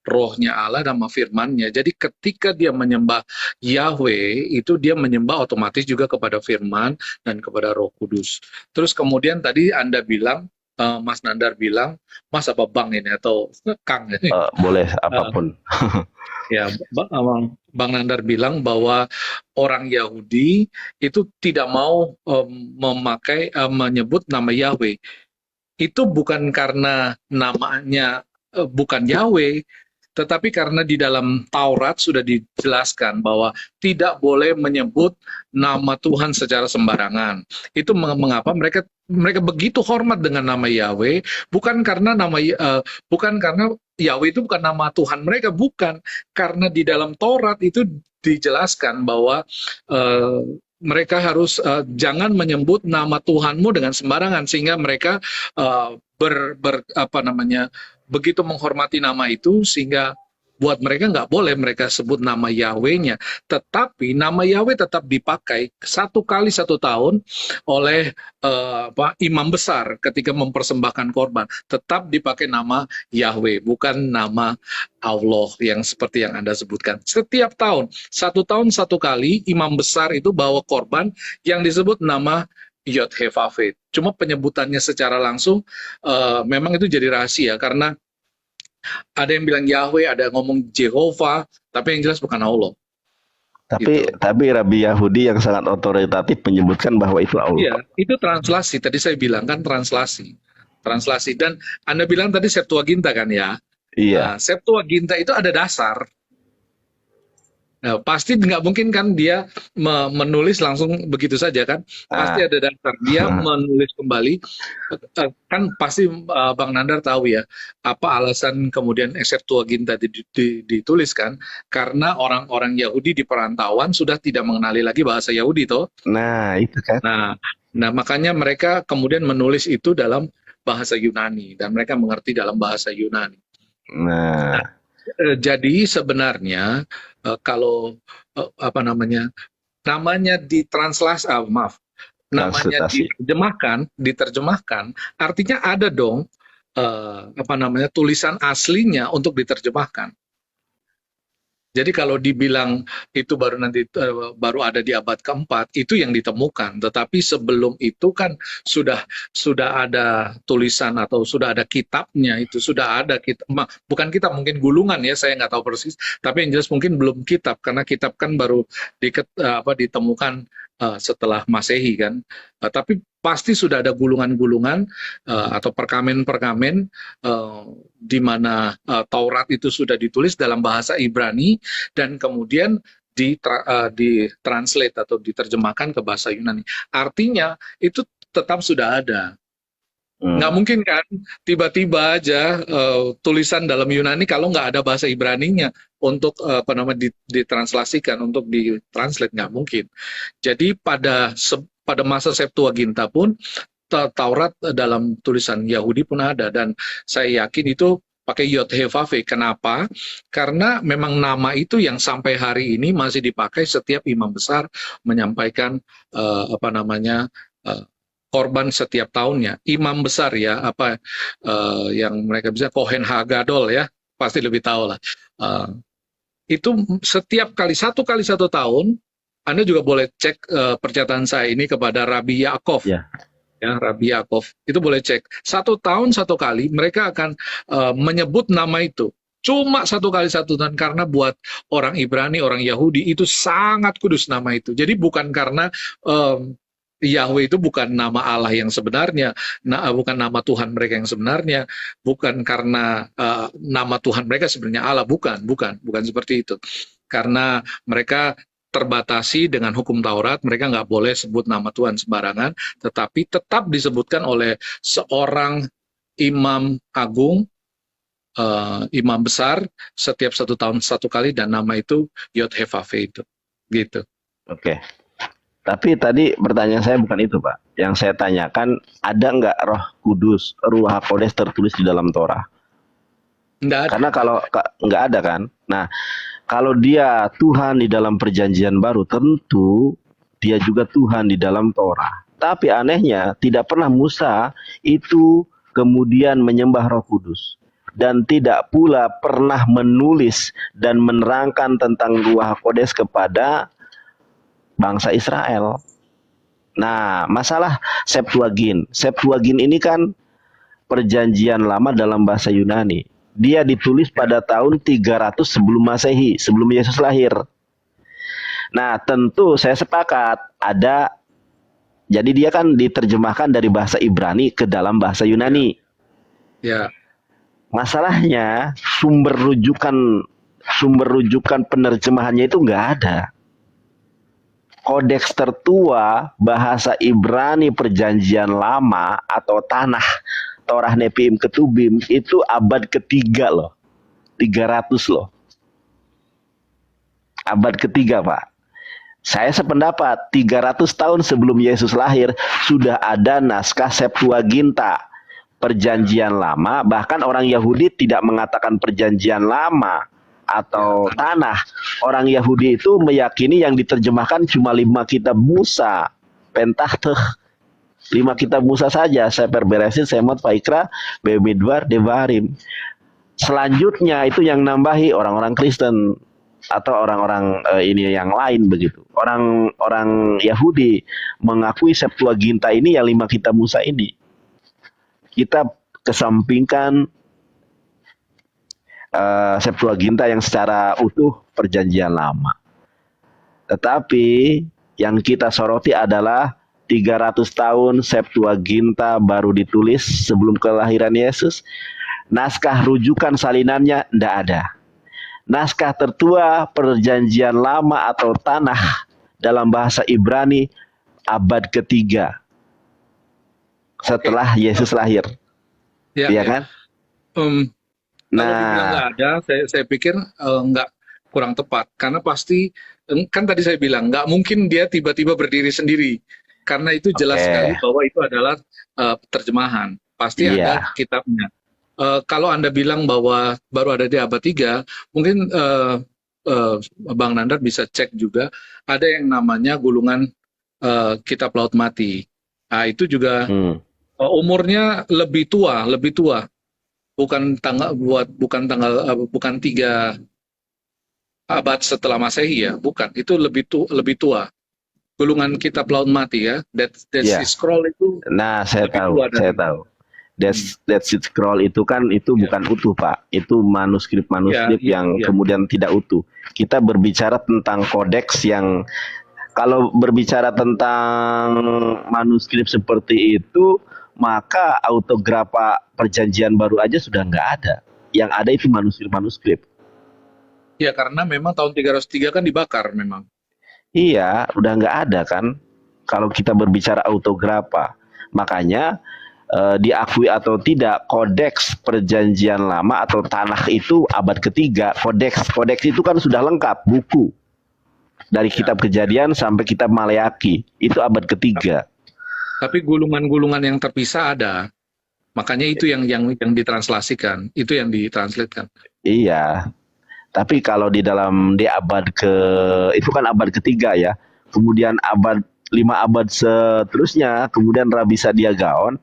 rohnya Allah, nama firmannya. Jadi ketika dia menyembah Yahweh, itu dia menyembah otomatis juga kepada firman dan kepada Roh Kudus. Terus kemudian tadi Anda bilang, Mas Nandar bilang, Mas apa Bang ini atau Kang ini? Boleh Eh, apapun. ya, Bang Nandar bilang bahwa orang Yahudi itu tidak mau menyebut nama Yahweh itu bukan karena namanya bukan Yahweh, tetapi karena di dalam Taurat sudah dijelaskan bahwa tidak boleh menyebut nama Tuhan secara sembarangan. Itu mengapa mereka mereka begitu hormat dengan nama Yahweh, bukan karena Yahweh itu bukan nama Tuhan mereka, bukan karena di dalam Taurat itu dijelaskan bahwa eh, mereka harus jangan menyebut nama Tuhanmu dengan sembarangan sehingga mereka apa namanya begitu menghormati nama itu sehingga buat mereka nggak boleh mereka sebut nama Yahweh-nya, tetapi nama Yahweh tetap dipakai 1 kali 1 tahun oleh imam besar ketika mempersembahkan korban, tetap dipakai nama Yahweh, bukan nama Allah yang seperti yang Anda sebutkan. Setiap tahun, 1 tahun 1 kali, imam besar itu bawa korban yang disebut nama Yod He Vav He. Cuma penyebutannya secara langsung memang itu jadi rahasia karena ada yang bilang Yahweh, ada yang ngomong Jehovah, tapi yang jelas bukan Allah. Tapi Gitu. tapi Rabi Yahudi yang sangat otoritatif menyebutkan bahwa itu Allah. Iya, itu translasi. Tadi saya bilang kan translasi. Translasi. Dan Anda bilang tadi Septuaginta kan ya. Iya. Nah, Septuaginta itu ada dasar. Nah, pasti nggak mungkin kan dia menulis langsung begitu saja kan? Pasti Ah, ada dasar. Dia menulis kembali, kan pasti Bang Nandar tahu ya, apa alasan kemudian Septuaginta dituliskan? Karena orang-orang Yahudi di perantauan sudah tidak mengenali lagi bahasa Yahudi toh. nah itu kan. Nah, nah makanya mereka kemudian menulis itu dalam bahasa Yunani dan mereka mengerti dalam bahasa Yunani. Nah, Jadi sebenarnya kalau apa namanya maaf, namanya translitasi. diterjemahkan, artinya ada dong apa namanya tulisan aslinya untuk diterjemahkan. Jadi kalau dibilang itu baru ada di abad keempat, itu yang ditemukan. Tetapi sebelum itu kan sudah ada tulisan atau sudah ada kitabnya, itu sudah ada bukan kitab, mungkin gulungan ya, saya nggak tahu persis. Tapi yang jelas mungkin belum kitab karena kitab kan baru ditemukan setelah Masehi kan. Tapi pasti sudah ada gulungan-gulungan atau perkamen-perkamen di mana Taurat itu sudah ditulis dalam bahasa Ibrani dan kemudian ditranslate atau diterjemahkan ke bahasa Yunani. Artinya itu tetap sudah ada. Nggak mungkin kan tiba-tiba aja tulisan dalam Yunani kalau nggak ada bahasa Ibraninya untuk apa namanya ditranslasikan, untuk ditranslate, nggak mungkin. Jadi pada masa Septuaginta pun Taurat dalam tulisan Yahudi pun ada dan saya yakin itu pakai Yod He Vav He. Kenapa? Karena memang nama itu yang sampai hari ini masih dipakai setiap imam besar menyampaikan apa namanya korban setiap tahunnya. Imam besar ya, apa yang mereka bisa Kohen Hagadol ya, pasti lebih tahu lah. Itu setiap kali 1 kali 1 tahun, Anda juga boleh cek pernyataan saya ini kepada Rabbi Yaakov. Ya. Ya, Rabbi Yaakov itu boleh cek 1 tahun 1 kali mereka akan menyebut nama itu cuma 1 kali 1 tahun karena buat orang Ibrani, orang Yahudi itu sangat kudus nama itu. Jadi bukan karena Yahweh itu bukan nama Allah yang sebenarnya, bukan nama Tuhan mereka yang sebenarnya, bukan karena nama Tuhan mereka sebenarnya Allah, bukan seperti itu. Karena mereka terbatasi dengan hukum Taurat, mereka nggak boleh sebut nama Tuhan sembarangan, tetapi tetap disebutkan oleh seorang imam agung, imam besar, setiap 1 tahun 1 kali, dan nama itu Yod-Heh-Vav-Veh itu, gitu. Oke. Tapi tadi pertanyaan saya bukan itu, Pak. Yang saya tanyakan, ada nggak Roh Kudus, Ruach HaKodes tertulis di dalam Torah? Nggak ada. Karena kalau nggak ada kan, nah kalau dia Tuhan di dalam perjanjian baru, tentu dia juga Tuhan di dalam Torah. Tapi anehnya tidak pernah Musa itu kemudian menyembah Roh Kudus, dan tidak pula pernah menulis dan menerangkan tentang Ruach HaKodes kepada bangsa Israel. Nah, masalah Septuagint. Septuagint ini kan perjanjian lama dalam bahasa Yunani. Dia ditulis pada tahun 300 sebelum Masehi, sebelum Yesus lahir. Nah, tentu saya sepakat ada, jadi dia kan diterjemahkan dari bahasa Ibrani ke dalam bahasa Yunani. Ya, Masalahnya sumber rujukan penerjemahannya itu nggak ada. Kodeks tertua bahasa Ibrani perjanjian lama atau tanah Torah Nepiim Ketubim itu abad ketiga loh. 300 loh. Abad ketiga, Pak. Saya sependapat 300 tahun sebelum Yesus lahir sudah ada naskah Septuaginta, perjanjian lama. Bahkan orang Yahudi tidak mengatakan perjanjian lama atau tanah. Orang Yahudi itu meyakini yang diterjemahkan cuma 5 kitab Musa, Pentateuch, 5 kitab Musa saja, Sefer Bereshit, Shemot, Vaikra, Bamidbar, Devarim. Selanjutnya itu yang nambahi orang-orang Kristen atau orang-orang ini yang lain begitu. Orang Yahudi mengakui Septuaginta ini yang 5 kitab Musa ini. Kita kesampingkan Septuaginta yang secara utuh perjanjian lama. Tetapi yang kita soroti adalah 300 tahun Septuaginta baru ditulis sebelum kelahiran Yesus. Naskah rujukan salinannya tidak ada. Naskah tertua perjanjian lama atau tanah dalam bahasa Ibrani abad ketiga setelah Yesus lahir. Iya kan? Kalau dibilang nggak ada, saya pikir nggak, kurang tepat. Karena pasti, kan tadi saya bilang, nggak mungkin dia tiba-tiba berdiri sendiri. Karena itu jelas sekali bahwa itu adalah terjemahan. Pasti ada kitabnya. Kalau Anda bilang bahwa baru ada di abad 3, mungkin Bang Nandar bisa cek juga, ada yang namanya gulungan kitab Laut Mati. Nah, itu juga umurnya lebih tua. Bukan 3 abad setelah Masehi ya, bukan. Itu lebih tua. Gulungan kitab Laut Mati ya, Dead Sea Scroll itu. Nah, saya tahu. Dead Sea Scroll itu kan bukan utuh, Pak. Itu manuskrip yang kemudian tidak utuh. Kita berbicara tentang kodeks yang, kalau berbicara tentang manuskrip seperti itu, maka autografa perjanjian baru aja sudah nggak ada. Yang ada itu manuskrip-manuskrip. Ya, karena memang tahun 303 kan dibakar memang. Iya, udah nggak ada kan. Kalau kita berbicara autografa, makanya diakui atau tidak kodeks perjanjian lama atau tanah itu abad ketiga. Kodeks itu kan sudah lengkap, buku dari kitab Kejadian sampai kitab Maleaki, itu abad ketiga. Tapi gulungan-gulungan yang terpisah ada, makanya itu yang ditranslasikan, itu yang ditranslatekan. Iya, tapi kalau di abad itu kan abad ketiga ya, kemudian 5 abad seterusnya, kemudian Rabi Sadia Gaon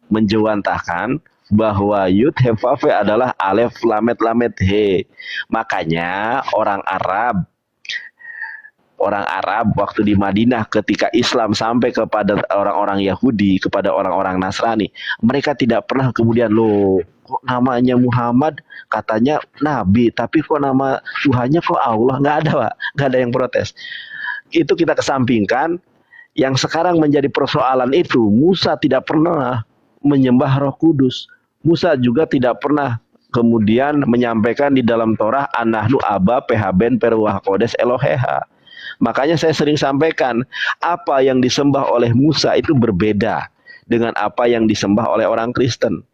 menjewantahkan bahwa Yud-Heh-Vav-Veh adalah Alef Lamet Lamet He. Makanya orang Arab waktu di Madinah ketika Islam sampai kepada orang-orang Yahudi, kepada orang-orang Nasrani, mereka tidak pernah kemudian, loh kok namanya Muhammad, katanya Nabi, tapi kok nama Tuhannya kok Allah. Nggak ada, Pak. Nggak ada yang protes. Itu kita kesampingkan. Yang sekarang menjadi persoalan itu, Musa tidak pernah menyembah Roh Kudus. Musa juga tidak pernah kemudian menyampaikan di dalam Torah, Anahnu Aba Pehaben Peruah Kodes Eloheha. Makanya saya sering sampaikan, apa yang disembah oleh Musa itu berbeda dengan apa yang disembah oleh orang Kristen.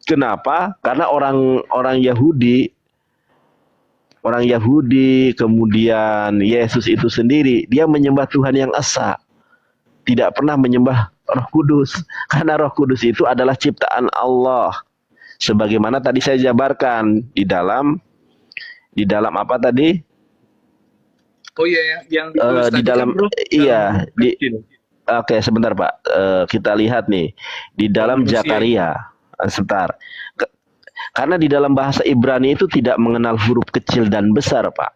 Kenapa? Karena orang Yahudi, kemudian Yesus itu sendiri, dia menyembah Tuhan yang esa, tidak pernah menyembah Roh Kudus, karena Roh Kudus itu adalah ciptaan Allah. Sebagaimana tadi saya jabarkan di dalam apa tadi? Oh iya, yang Di ditulis tadi kan dalam Roh iya dalam kecil. Oke, sebentar Pak. Kita lihat nih di dalam manusia Zakaria. Sebentar. Karena di dalam bahasa Ibrani itu tidak mengenal huruf kecil dan besar, Pak.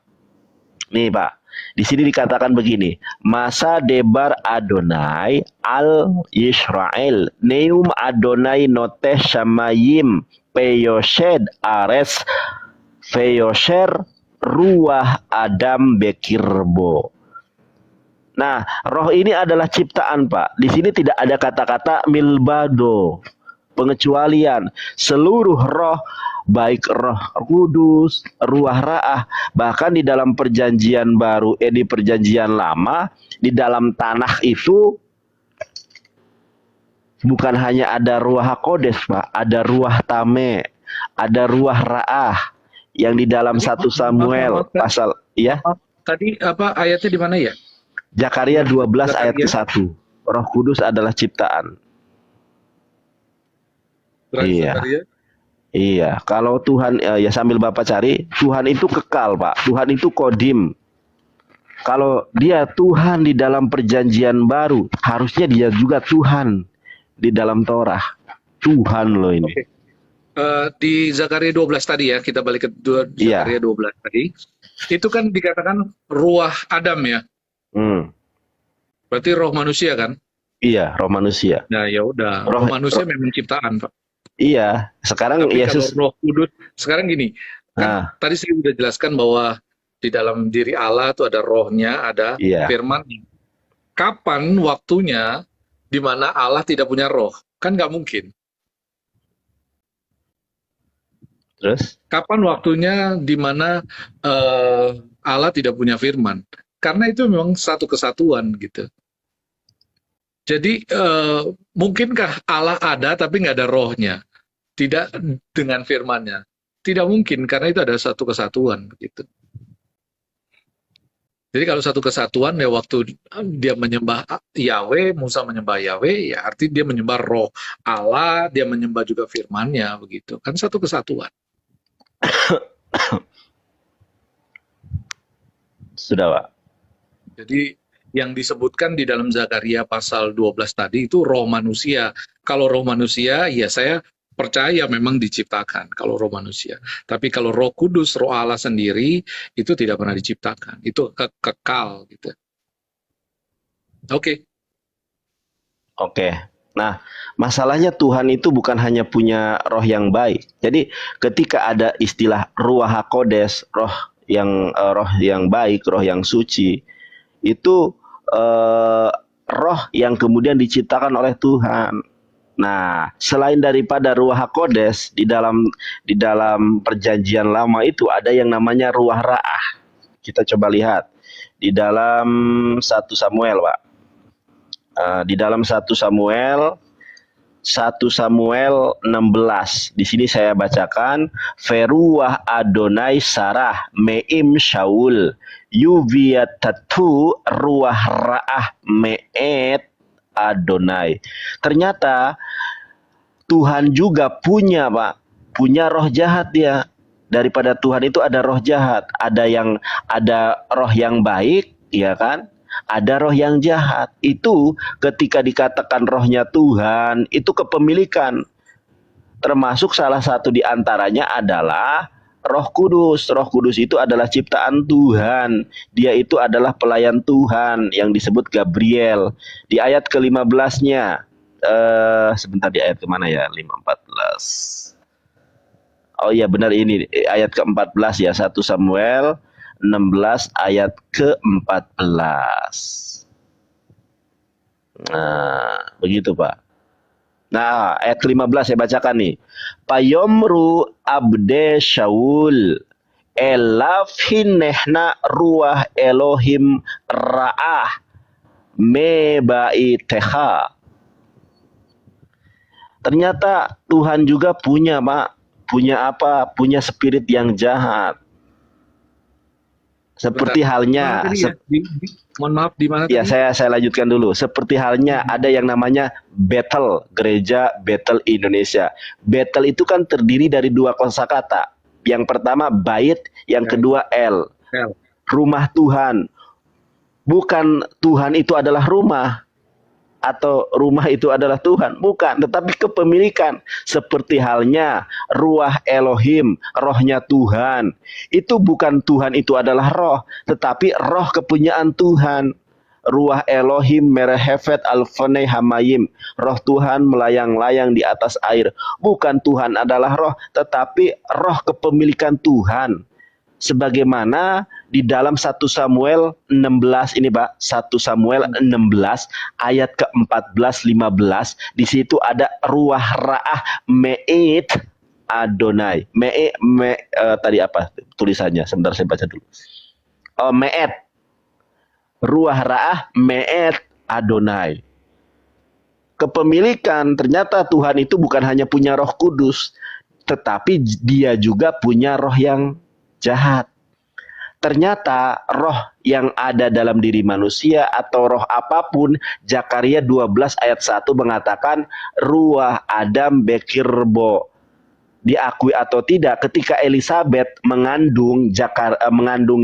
Nih, Pak. Di sini dikatakan begini, masa debar Adonai al Yisrael neum Adonai notes shamayim peyoshed ares feyosher ruah Adam bekirbo. Nah, roh ini adalah ciptaan, Pak. Di sini tidak ada kata-kata milbado, pengecualian. Seluruh roh, baik roh kudus, ruah ra'ah, bahkan di dalam perjanjian baru, di perjanjian lama, di dalam tanah itu, bukan hanya ada ruah hakodes, Pak. Ada ruah tame, ada ruah ra'ah, yang di dalam 1 Samuel pasal, ya. Tadi apa ayatnya di mana ya? Zakaria 12 ayat Zakaria. ke-1. Roh Kudus adalah ciptaan. Iya. Zakaria. Iya, kalau Tuhan ya sambil Bapak cari, Tuhan itu kekal, Pak. Tuhan itu kodim. Kalau dia Tuhan di dalam perjanjian baru, harusnya dia juga Tuhan di dalam Torah. Tuhan loh ini. Oke. Di Zakaria 12 tadi ya, kita balik ke Zakaria 12 tadi. Itu kan dikatakan ruah Adam ya. Berarti roh manusia kan? Iya, roh manusia. Nah, ya udah, roh manusia memang ciptaan, Pak. Iya, sekarang Tapi Yesus kalau roh kudus, sekarang gini, kan tadi saya sudah jelaskan bahwa di dalam diri Allah itu ada rohnya, ada firman. Kapan waktunya di mana Allah tidak punya roh? Kan nggak mungkin. Terus? Kapan waktunya di mana Allah tidak punya firman? Karena itu memang satu kesatuan gitu. Jadi mungkinkah Allah ada tapi nggak ada rohnya? Tidak dengan firmannya. Tidak mungkin karena itu ada satu kesatuan begitu. Jadi kalau satu kesatuan ya waktu dia menyembah Yahweh, Musa menyembah Yahweh, ya arti dia menyembah roh Allah, dia menyembah juga firman-Nya begitu. Kan satu kesatuan. Sudah, Pak. Jadi yang disebutkan di dalam Zakaria pasal 12 tadi itu roh manusia. Kalau roh manusia, ya saya percaya memang diciptakan kalau roh manusia. Tapi kalau roh kudus, roh Allah sendiri, itu tidak pernah diciptakan. Itu kekal gitu. Oke. Nah, masalahnya Tuhan itu bukan hanya punya roh yang baik. Jadi ketika ada istilah ruah hakodes, roh yang baik, roh yang suci, itu roh yang kemudian diciptakan oleh Tuhan. Nah, selain daripada ruah hakodes, di dalam perjanjian lama itu ada yang namanya ruah ra'ah. Kita coba lihat di dalam 1 Samuel, Pak. Di dalam 1 Samuel 16. Di sini saya bacakan, Feruah Adonai Sarah Meim Shaul Yuviatatu ruah ra'ah me'et Adonai. Ternyata Tuhan juga punya, Pak. Punya roh jahat dia. Daripada Tuhan itu ada roh jahat. Ada roh yang baik, ya kan? Ada roh yang jahat. Itu ketika dikatakan rohnya Tuhan, itu kepemilikan. Termasuk salah satu di antaranya adalah Roh Kudus. Roh Kudus itu adalah ciptaan Tuhan. Dia itu adalah pelayan Tuhan yang disebut Gabriel. Di ayat ke-15-nya. Sebentar, di ayat kemana ya? 14. Oh iya benar, ini ayat ke-14 ya, 1 Samuel 16 ayat ke-14. Nah, begitu Pak. Nah, ayat ke-15 saya bacakan nih. Payomru abde Shaul elafhinehna ruah Elohim ra'ah mebaiteha. Ternyata Tuhan juga punya, Pak. Punya apa? Punya spirit yang jahat. Seperti Bentar. Mana halnya, tadi ya? Mohon maaf, di mana ya, tadi? saya lanjutkan dulu. Seperti halnya ada yang namanya Bethel, gereja Bethel Indonesia. Bethel itu kan terdiri dari dua kosakata. Yang pertama bait, yang Ya, kedua el, L. rumah Tuhan. Bukan Tuhan itu adalah rumah atau rumah itu adalah Tuhan, bukan, tetapi kepemilikan. Seperti halnya ruah Elohim, rohnya Tuhan. Itu bukan Tuhan itu adalah roh, tetapi roh kepunyaan Tuhan. Ruah Elohim merehefet alfanei hamayim. Roh Tuhan melayang-layang di atas air. Bukan Tuhan adalah roh, tetapi roh kepemilikan Tuhan. Sebagaimana di dalam 1 Samuel 16 ini, Pak, 1 Samuel 16 ayat ke-14 15, di situ ada ruah ra'ah me'it Adonai. Tadi apa tulisannya? Sebentar saya baca dulu. Oh, me'et. Ruah ra'ah me'et Adonai. Kepemilikan, ternyata Tuhan itu bukan hanya punya Roh Kudus, tetapi dia juga punya roh yang jahat. Ternyata roh yang ada dalam diri manusia atau roh apapun, Zakaria 12 ayat 1 mengatakan ruah Adam bekirbo. Diakui atau tidak, ketika Elizabeth mengandung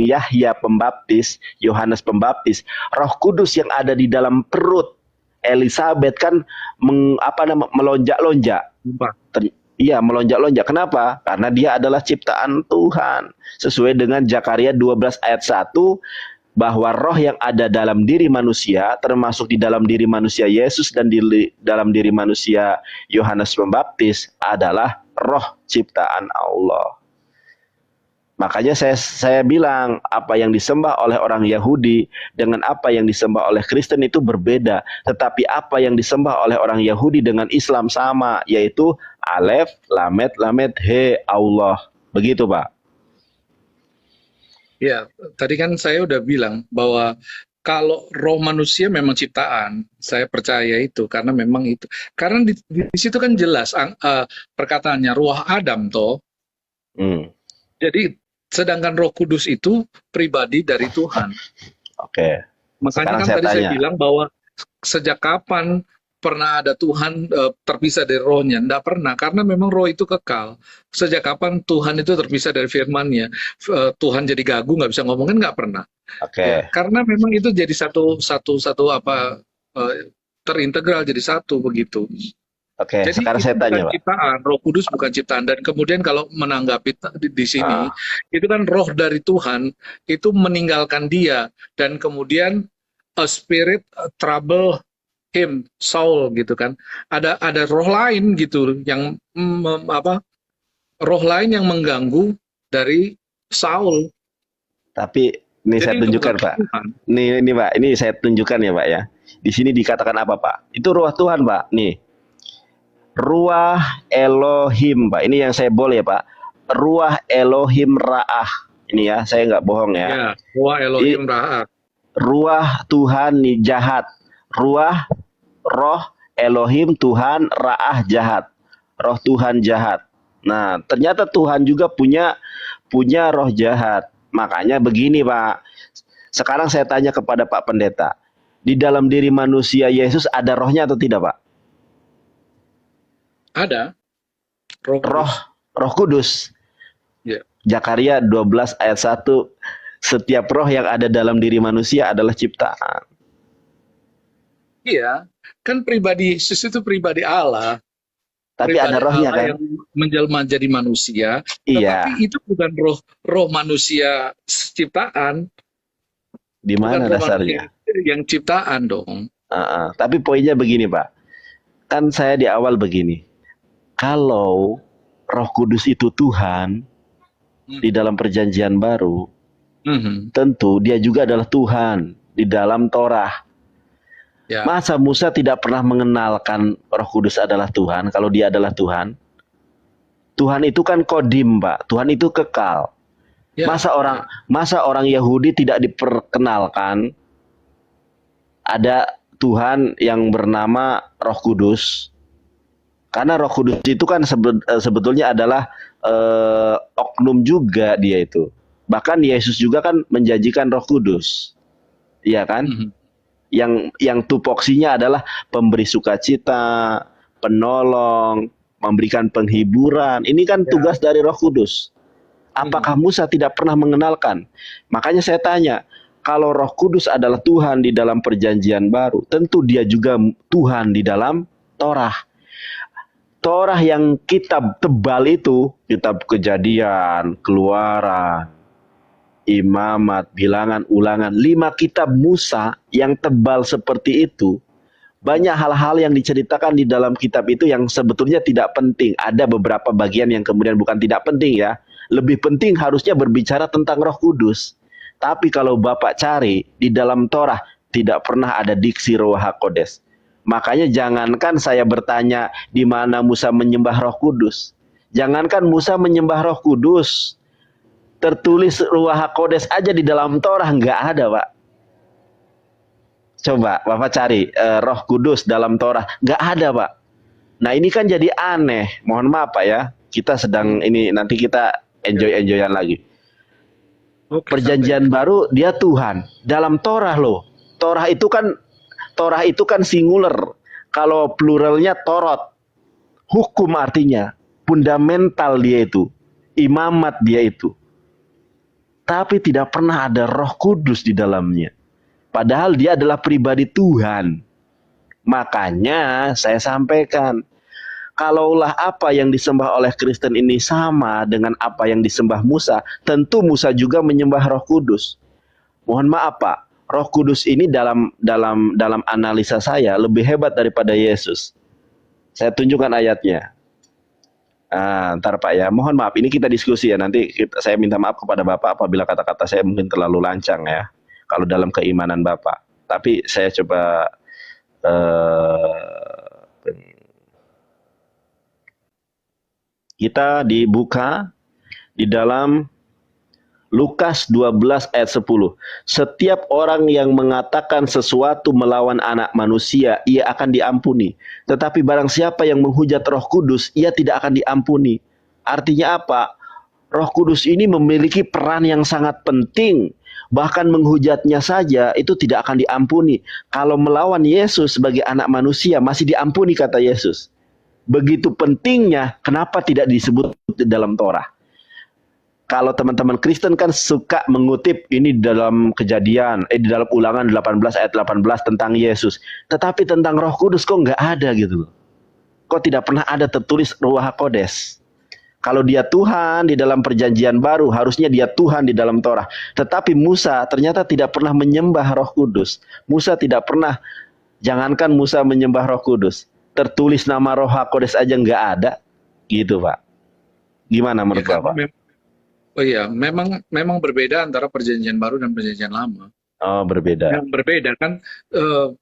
Yahya Pembaptis, Yohanes Pembaptis, Roh Kudus yang ada di dalam perut Elizabeth kan melonjak-lonjak. Iya, melonjak-lonjak. Kenapa? Karena dia adalah ciptaan Tuhan. Sesuai dengan Zakaria 12 ayat 1, bahwa roh yang ada dalam diri manusia, termasuk di dalam diri manusia Yesus dan di dalam diri manusia Yohanes Pembaptis, adalah roh ciptaan Allah. Makanya saya bilang, apa yang disembah oleh orang Yahudi dengan apa yang disembah oleh Kristen itu berbeda. Tetapi apa yang disembah oleh orang Yahudi dengan Islam sama, yaitu Alef, Lamet, Lamet, He, Allah. Begitu, Pak. Ya, tadi kan saya udah bilang bahwa kalau roh manusia memang ciptaan, saya percaya itu karena memang itu. Karena di situ kan jelas perkataannya ruah Adam toh. Jadi sedangkan Roh Kudus itu pribadi dari Tuhan. Oke. Makanya Sekarang kan saya tadi tanya. saya bilang bahwa sejak kapan pernah ada Tuhan terpisah dari rohnya? Tidak pernah, karena memang roh itu kekal. Sejak kapan Tuhan itu terpisah dari firman-Nya? Tuhan jadi gagu, nggak bisa ngomongin, nggak pernah. Oke. Ya, karena memang itu jadi satu terintegral jadi satu begitu. Oke, Jadi sekarang itu saya tanya, bukan Pak. ciptaan, Roh Kudus bukan ciptaan. Dan kemudian kalau menanggapi di sini, itu kan roh dari Tuhan itu meninggalkan dia, dan kemudian a spirit trouble him, Saul gitu kan. Ada roh lain gitu yang roh lain yang mengganggu dari Saul. Tapi ini Jadi saya itu tunjukkan, bukan Pak. Tuhan. Ini Pak, ini saya tunjukkan ya, Pak ya. Di sini dikatakan apa, Pak? Itu ruah Tuhan, Pak. Nih. Ruah Elohim, Pak. Ini yang saya boleh, Pak. Ruah Elohim Ra'ah. Ini ya, saya nggak bohong ya. Ya, ruah Elohim Ra'ah. Ruah Tuhan nih jahat. Roh Elohim Tuhan Ra'ah jahat. Roh Tuhan jahat. Nah, ternyata Tuhan juga punya roh jahat. Makanya begini, Pak. Sekarang saya tanya kepada Pak Pendeta. Di dalam diri manusia Yesus ada rohnya atau tidak, Pak? Ada. Roh Kudus. Ya. Zakaria 12 ayat 1. Setiap roh yang ada dalam diri manusia adalah ciptaan. Iya, kan pribadi Yesus itu pribadi Allah. Tapi pribadi ada rohnya Allah kan? Yang menjelma jadi manusia. Iya. Tetapi itu bukan roh manusia ciptaan. Di mana dasarnya? Yang ciptaan dong. Tapi poinnya begini, Pak. Kan saya di awal begini. Kalau Roh Kudus itu Tuhan di dalam perjanjian baru, tentu dia juga adalah Tuhan di dalam Torah. Ya. Masa Musa tidak pernah mengenalkan Roh Kudus adalah Tuhan kalau dia adalah Tuhan? Tuhan itu kan kodim, Pak. Tuhan itu kekal. Ya, Masa orang Yahudi tidak diperkenalkan ada Tuhan yang bernama Roh Kudus? Karena Roh Kudus itu kan sebetulnya adalah oknum juga dia itu. Bahkan Yesus juga kan menjanjikan Roh Kudus, iya kan? mhm, Yang tupoksinya adalah pemberi sukacita, penolong, memberikan penghiburan. Ini kan ya, tugas dari Roh Kudus. mhm, Apakah Musa tidak pernah mengenalkan? Makanya saya tanya, kalau Roh Kudus adalah Tuhan di dalam perjanjian baru, tentu dia juga Tuhan di dalam Torah. Torah yang kitab tebal itu, kitab Kejadian, Keluaran, Imamat, Bilangan, Ulangan, 5 kitab Musa yang tebal seperti itu, banyak hal-hal yang diceritakan di dalam kitab itu yang sebetulnya tidak penting. Ada beberapa bagian yang kemudian bukan tidak penting ya. Lebih penting harusnya berbicara tentang Roh Kudus. Tapi kalau Bapak cari di dalam Torah tidak pernah ada diksi Ruach HaKodes. Makanya jangankan saya bertanya di mana Musa menyembah Roh Kudus. Jangankan Musa menyembah Roh Kudus, tertulis Ruach HaKodes aja di dalam Torah nggak ada, Pak. Coba Bapak cari Roh Kudus dalam Torah, nggak ada, Pak. Nah ini kan jadi aneh. Mohon maaf Pak ya, kita sedang mhm. ini nanti kita Ya, enjoyan lagi. oke, santai. Perjanjian baru dia Tuhan dalam Torah loh. Torah itu kan Torah itu kan singular. Kalau pluralnya Torot. Hukum artinya fundamental dia itu, imamat dia itu. Tapi tidak pernah ada Roh Kudus di dalamnya. Padahal dia adalah pribadi Tuhan. Makanya saya sampaikan, kalaulah apa yang disembah oleh Kristen ini sama dengan apa yang disembah Musa, tentu Musa juga menyembah Roh Kudus. Mohon maaf Pak, Roh Kudus ini dalam analisa saya lebih hebat daripada Yesus. Saya tunjukkan ayatnya. Ntar Pak ya, mohon maaf ini kita diskusi ya. Nanti saya minta maaf kepada Bapak apabila kata-kata saya mungkin terlalu lancang ya. Kalau dalam keimanan Bapak. Tapi saya coba eh, kita dibuka di dalam Lukas 12 ayat 10. Setiap orang yang mengatakan sesuatu melawan anak manusia, ia akan diampuni. Tetapi barang siapa yang menghujat Roh Kudus, ia tidak akan diampuni. Artinya apa? Roh Kudus ini memiliki peran yang sangat penting. Bahkan menghujatnya saja itu tidak akan diampuni. Kalau melawan Yesus sebagai anak manusia masih diampuni kata Yesus. Begitu pentingnya, kenapa tidak disebut di dalam Torah? Kalau teman-teman Kristen kan suka mengutip ini dalam Kejadian, di dalam Ulangan 18 ayat 18 tentang Yesus. Tetapi tentang Roh Kudus kok nggak ada gitu loh. Kok tidak pernah ada tertulis Ruach HaKodes. Kalau dia Tuhan di dalam perjanjian baru, harusnya dia Tuhan di dalam Torah. Tetapi Musa ternyata tidak pernah menyembah Roh Kudus. Musa tidak pernah, jangankan Musa menyembah Roh Kudus. Tertulis nama Roh HaKodes aja nggak ada. Gitu Pak. Gimana Ya menurut karena Bapak? oh iya, memang berbeda antara perjanjian baru dan perjanjian lama. Oh berbeda. Yang berbeda kan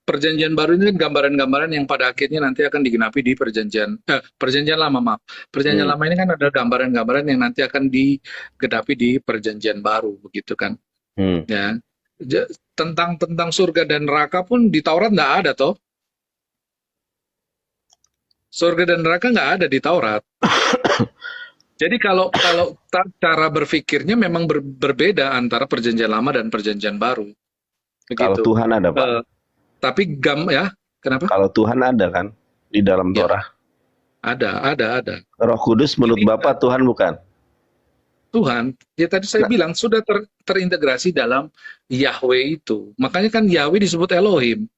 perjanjian baru ini kan gambaran-gambaran yang pada akhirnya nanti akan digenapi di perjanjian lama, maaf. Perjanjian Hmm. lama ini kan ada gambaran-gambaran yang nanti akan digenapi di perjanjian baru begitu kan. Hmm. Ya. Tentang surga dan neraka pun di Taurat nggak ada toh. Surga dan neraka nggak ada di Taurat. Jadi kalau kalau cara berpikirnya memang berbeda antara perjanjian lama dan perjanjian baru. Kalau Begitu. Tuhan ada Pak. Tapi ya, kenapa? Kalau Tuhan ada kan di dalam Ya, Torah. ada. Roh Kudus menurut Ini Bapak Tuhan bukan? Tuhan, ya tadi saya Nah, bilang sudah terintegrasi dalam Yahweh itu. Makanya kan Yahweh disebut Elohim,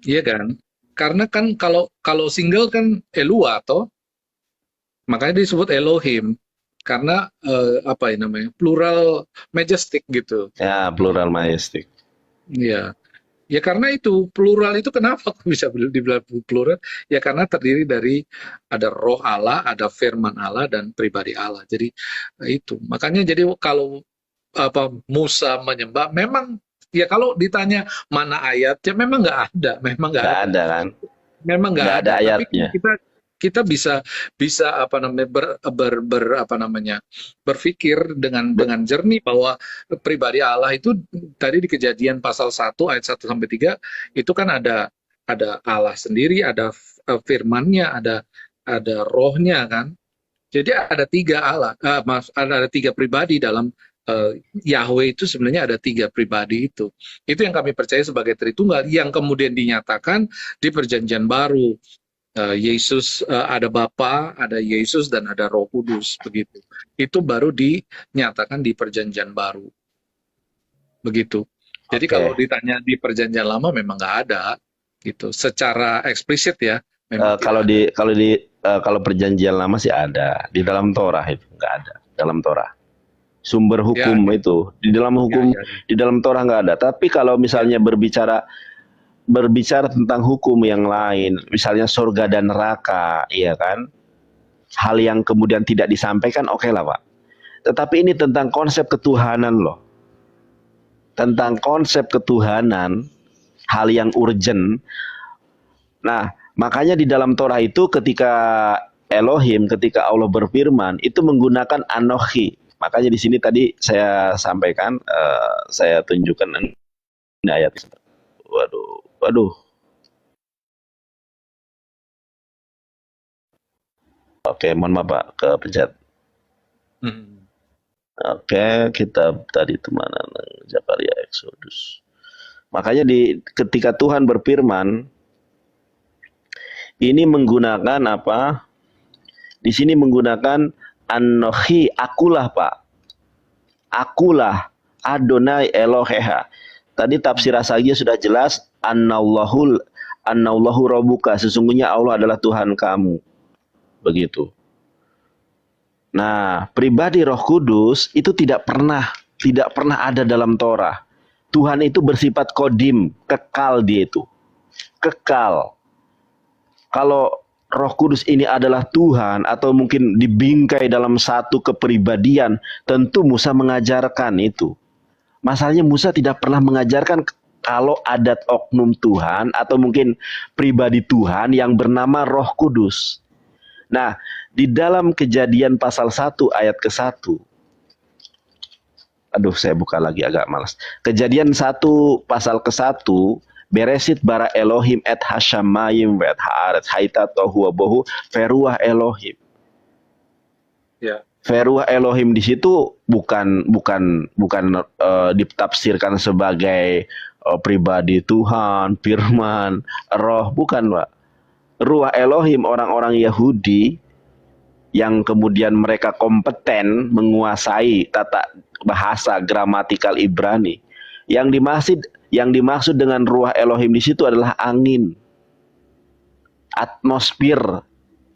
iya kan? Karena kan kalau kalau single kan Elua toh, makanya disebut Elohim. Karena apa ya namanya? Plural majestic gitu. ya plural majestic. Iya. Ya karena itu plural itu kenapa kok bisa dibilang plural? Ya karena terdiri dari ada roh Allah, ada firman Allah dan pribadi Allah. Jadi itu. Makanya jadi kalau apa Musa menyembah memang ya kalau ditanya mana ayatnya memang nggak ada, memang nggak Nggak ada. ada kan? Memang nggak Nggak ada ada. Tapi ayatnya. kita kita bisa bisa apa namanya apa namanya berpikir dengan jernih bahwa pribadi Allah itu tadi di Kejadian pasal 1 ayat 1 sampai 3 itu kan ada Allah sendiri, ada firman-Nya, ada rohnya kan. Jadi ada tiga Allah, ada tiga pribadi dalam Yahweh itu sebenarnya ada tiga pribadi itu. Itu yang kami percaya sebagai Tritunggal yang kemudian dinyatakan di Perjanjian Baru. Yesus ada Bapa, ada Yesus dan ada Roh Kudus begitu. Itu baru dinyatakan di Perjanjian Baru. Begitu. Jadi kalau ditanya di Perjanjian Lama memang nggak ada gitu. Secara eksplisit ya memang kalau Perjanjian Lama sih ada, di dalam Torah itu nggak ada, dalam Torah. Sumber hukum itu di dalam hukum di dalam Torah nggak ada. Tapi kalau misalnya berbicara tentang hukum yang lain, misalnya surga dan neraka, iya kan? Hal yang kemudian tidak disampaikan, oke lah Pak. Tetapi ini tentang konsep ketuhanan loh. Tentang konsep ketuhanan, hal yang urgent. Nah, makanya di dalam Torah itu ketika ketika Allah berfirman, itu menggunakan anochi. Makanya di sini tadi saya sampaikan, saya tunjukkan ini ayat. Waduh. Oke, mohon maaf Pak, kepencet. Oke, kita tadi itu mana? Zakaria Exodus. Makanya ketika Tuhan berfirman, ini menggunakan apa? Di sini menggunakan Anochi, akulah Pak. Akulah Adonai Eloheha. Tadi tafsir Asagya sudah jelas, Annallahu Rabbuka, sesungguhnya Allah adalah Tuhan kamu. Begitu. Nah, pribadi Roh Kudus itu tidak pernah ada dalam Torah. Tuhan itu bersifat kodim, kekal dia itu. Kekal. Kalau Roh Kudus ini adalah Tuhan atau mungkin dibingkai dalam satu kepribadian, tentu Musa mengajarkan itu. Masalahnya Musa tidak pernah mengajarkan kalau ada oknum Tuhan atau mungkin pribadi Tuhan yang bernama Roh Kudus. Nah, di dalam Kejadian pasal 1 ayat ke-1. Aduh, saya buka lagi agak malas. Kejadian 1 pasal ke-1, Beresit bara Elohim et hashamayim et haaretz haita tohu bohu feruah Elohim. Ya. Feruah Elohim di situ bukan ditafsirkan sebagai pribadi Tuhan, firman, roh, bukan Pak. Ruah Elohim orang-orang Yahudi yang kemudian mereka kompeten menguasai tata bahasa gramatikal Ibrani. Yang dimaksud dengan ruah Elohim di situ adalah angin, atmosfer.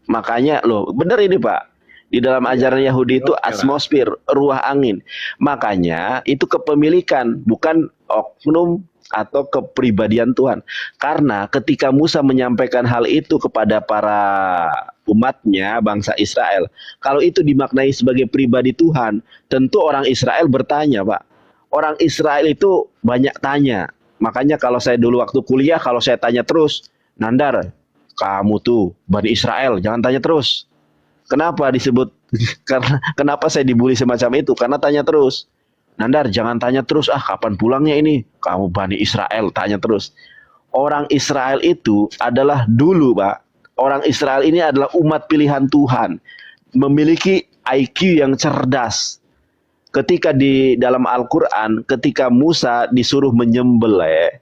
Makanya loh, benar ini Pak. Di dalam ajaran Yahudi itu atmosfer, ruah angin. Makanya itu kepemilikan, bukan oknum atau kepribadian Tuhan. Karena ketika Musa menyampaikan hal itu kepada para umatnya, bangsa Israel, kalau itu dimaknai sebagai pribadi Tuhan, tentu orang Israel bertanya, Pak. Orang Israel itu banyak tanya. Makanya kalau saya dulu waktu kuliah, kalau saya tanya terus, Nandar, kamu tuh Bani Israel, jangan tanya terus. Kenapa disebut? Kenapa saya dibully semacam itu? Karena tanya terus. Nandar, jangan tanya terus. Kapan pulangnya ini? Kamu Bani Israel, tanya terus. Orang Israel itu adalah dulu, Pak. Orang Israel ini adalah umat pilihan Tuhan. Memiliki IQ yang cerdas. Ketika di dalam Al-Quran, ketika Musa disuruh menyembelih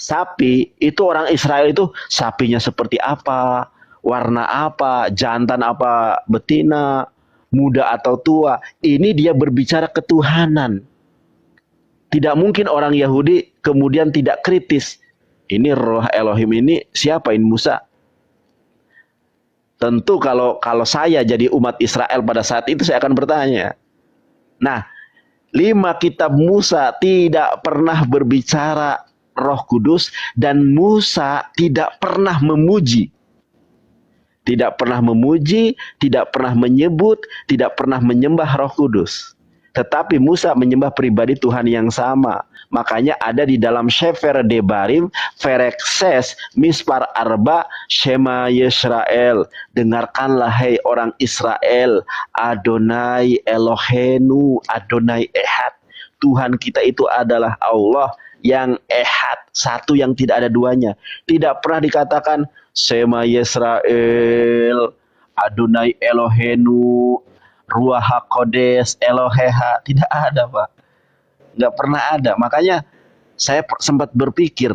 sapi, itu orang Israel itu sapinya seperti apa? Warna apa, jantan apa, betina, muda atau tua. Ini dia berbicara ketuhanan. Tidak mungkin orang Yahudi kemudian tidak kritis. Ini roh Elohim ini siapa ini Musa? Tentu kalau saya jadi umat Israel pada saat itu saya akan bertanya. Nah, 5 kitab Musa tidak pernah berbicara Roh Kudus dan Musa tidak pernah memuji. Tidak pernah memuji, tidak pernah menyebut, tidak pernah menyembah Roh Kudus. Tetapi Musa menyembah pribadi Tuhan yang sama. Makanya ada di dalam Sefer Debarim, Ferekses, Mispar Arba, Shema Yisrael. Dengarkanlah hai orang Israel, Adonai Elohenu, Adonai Ehad. Tuhan kita itu adalah Allah yang ehad, satu yang tidak ada duanya. Tidak pernah dikatakan Shema Yisrael, Adonai Elohenu, Ruach HaKodes, Eloheha. Tidak ada, Pak. Nggak pernah ada. Makanya saya sempat berpikir,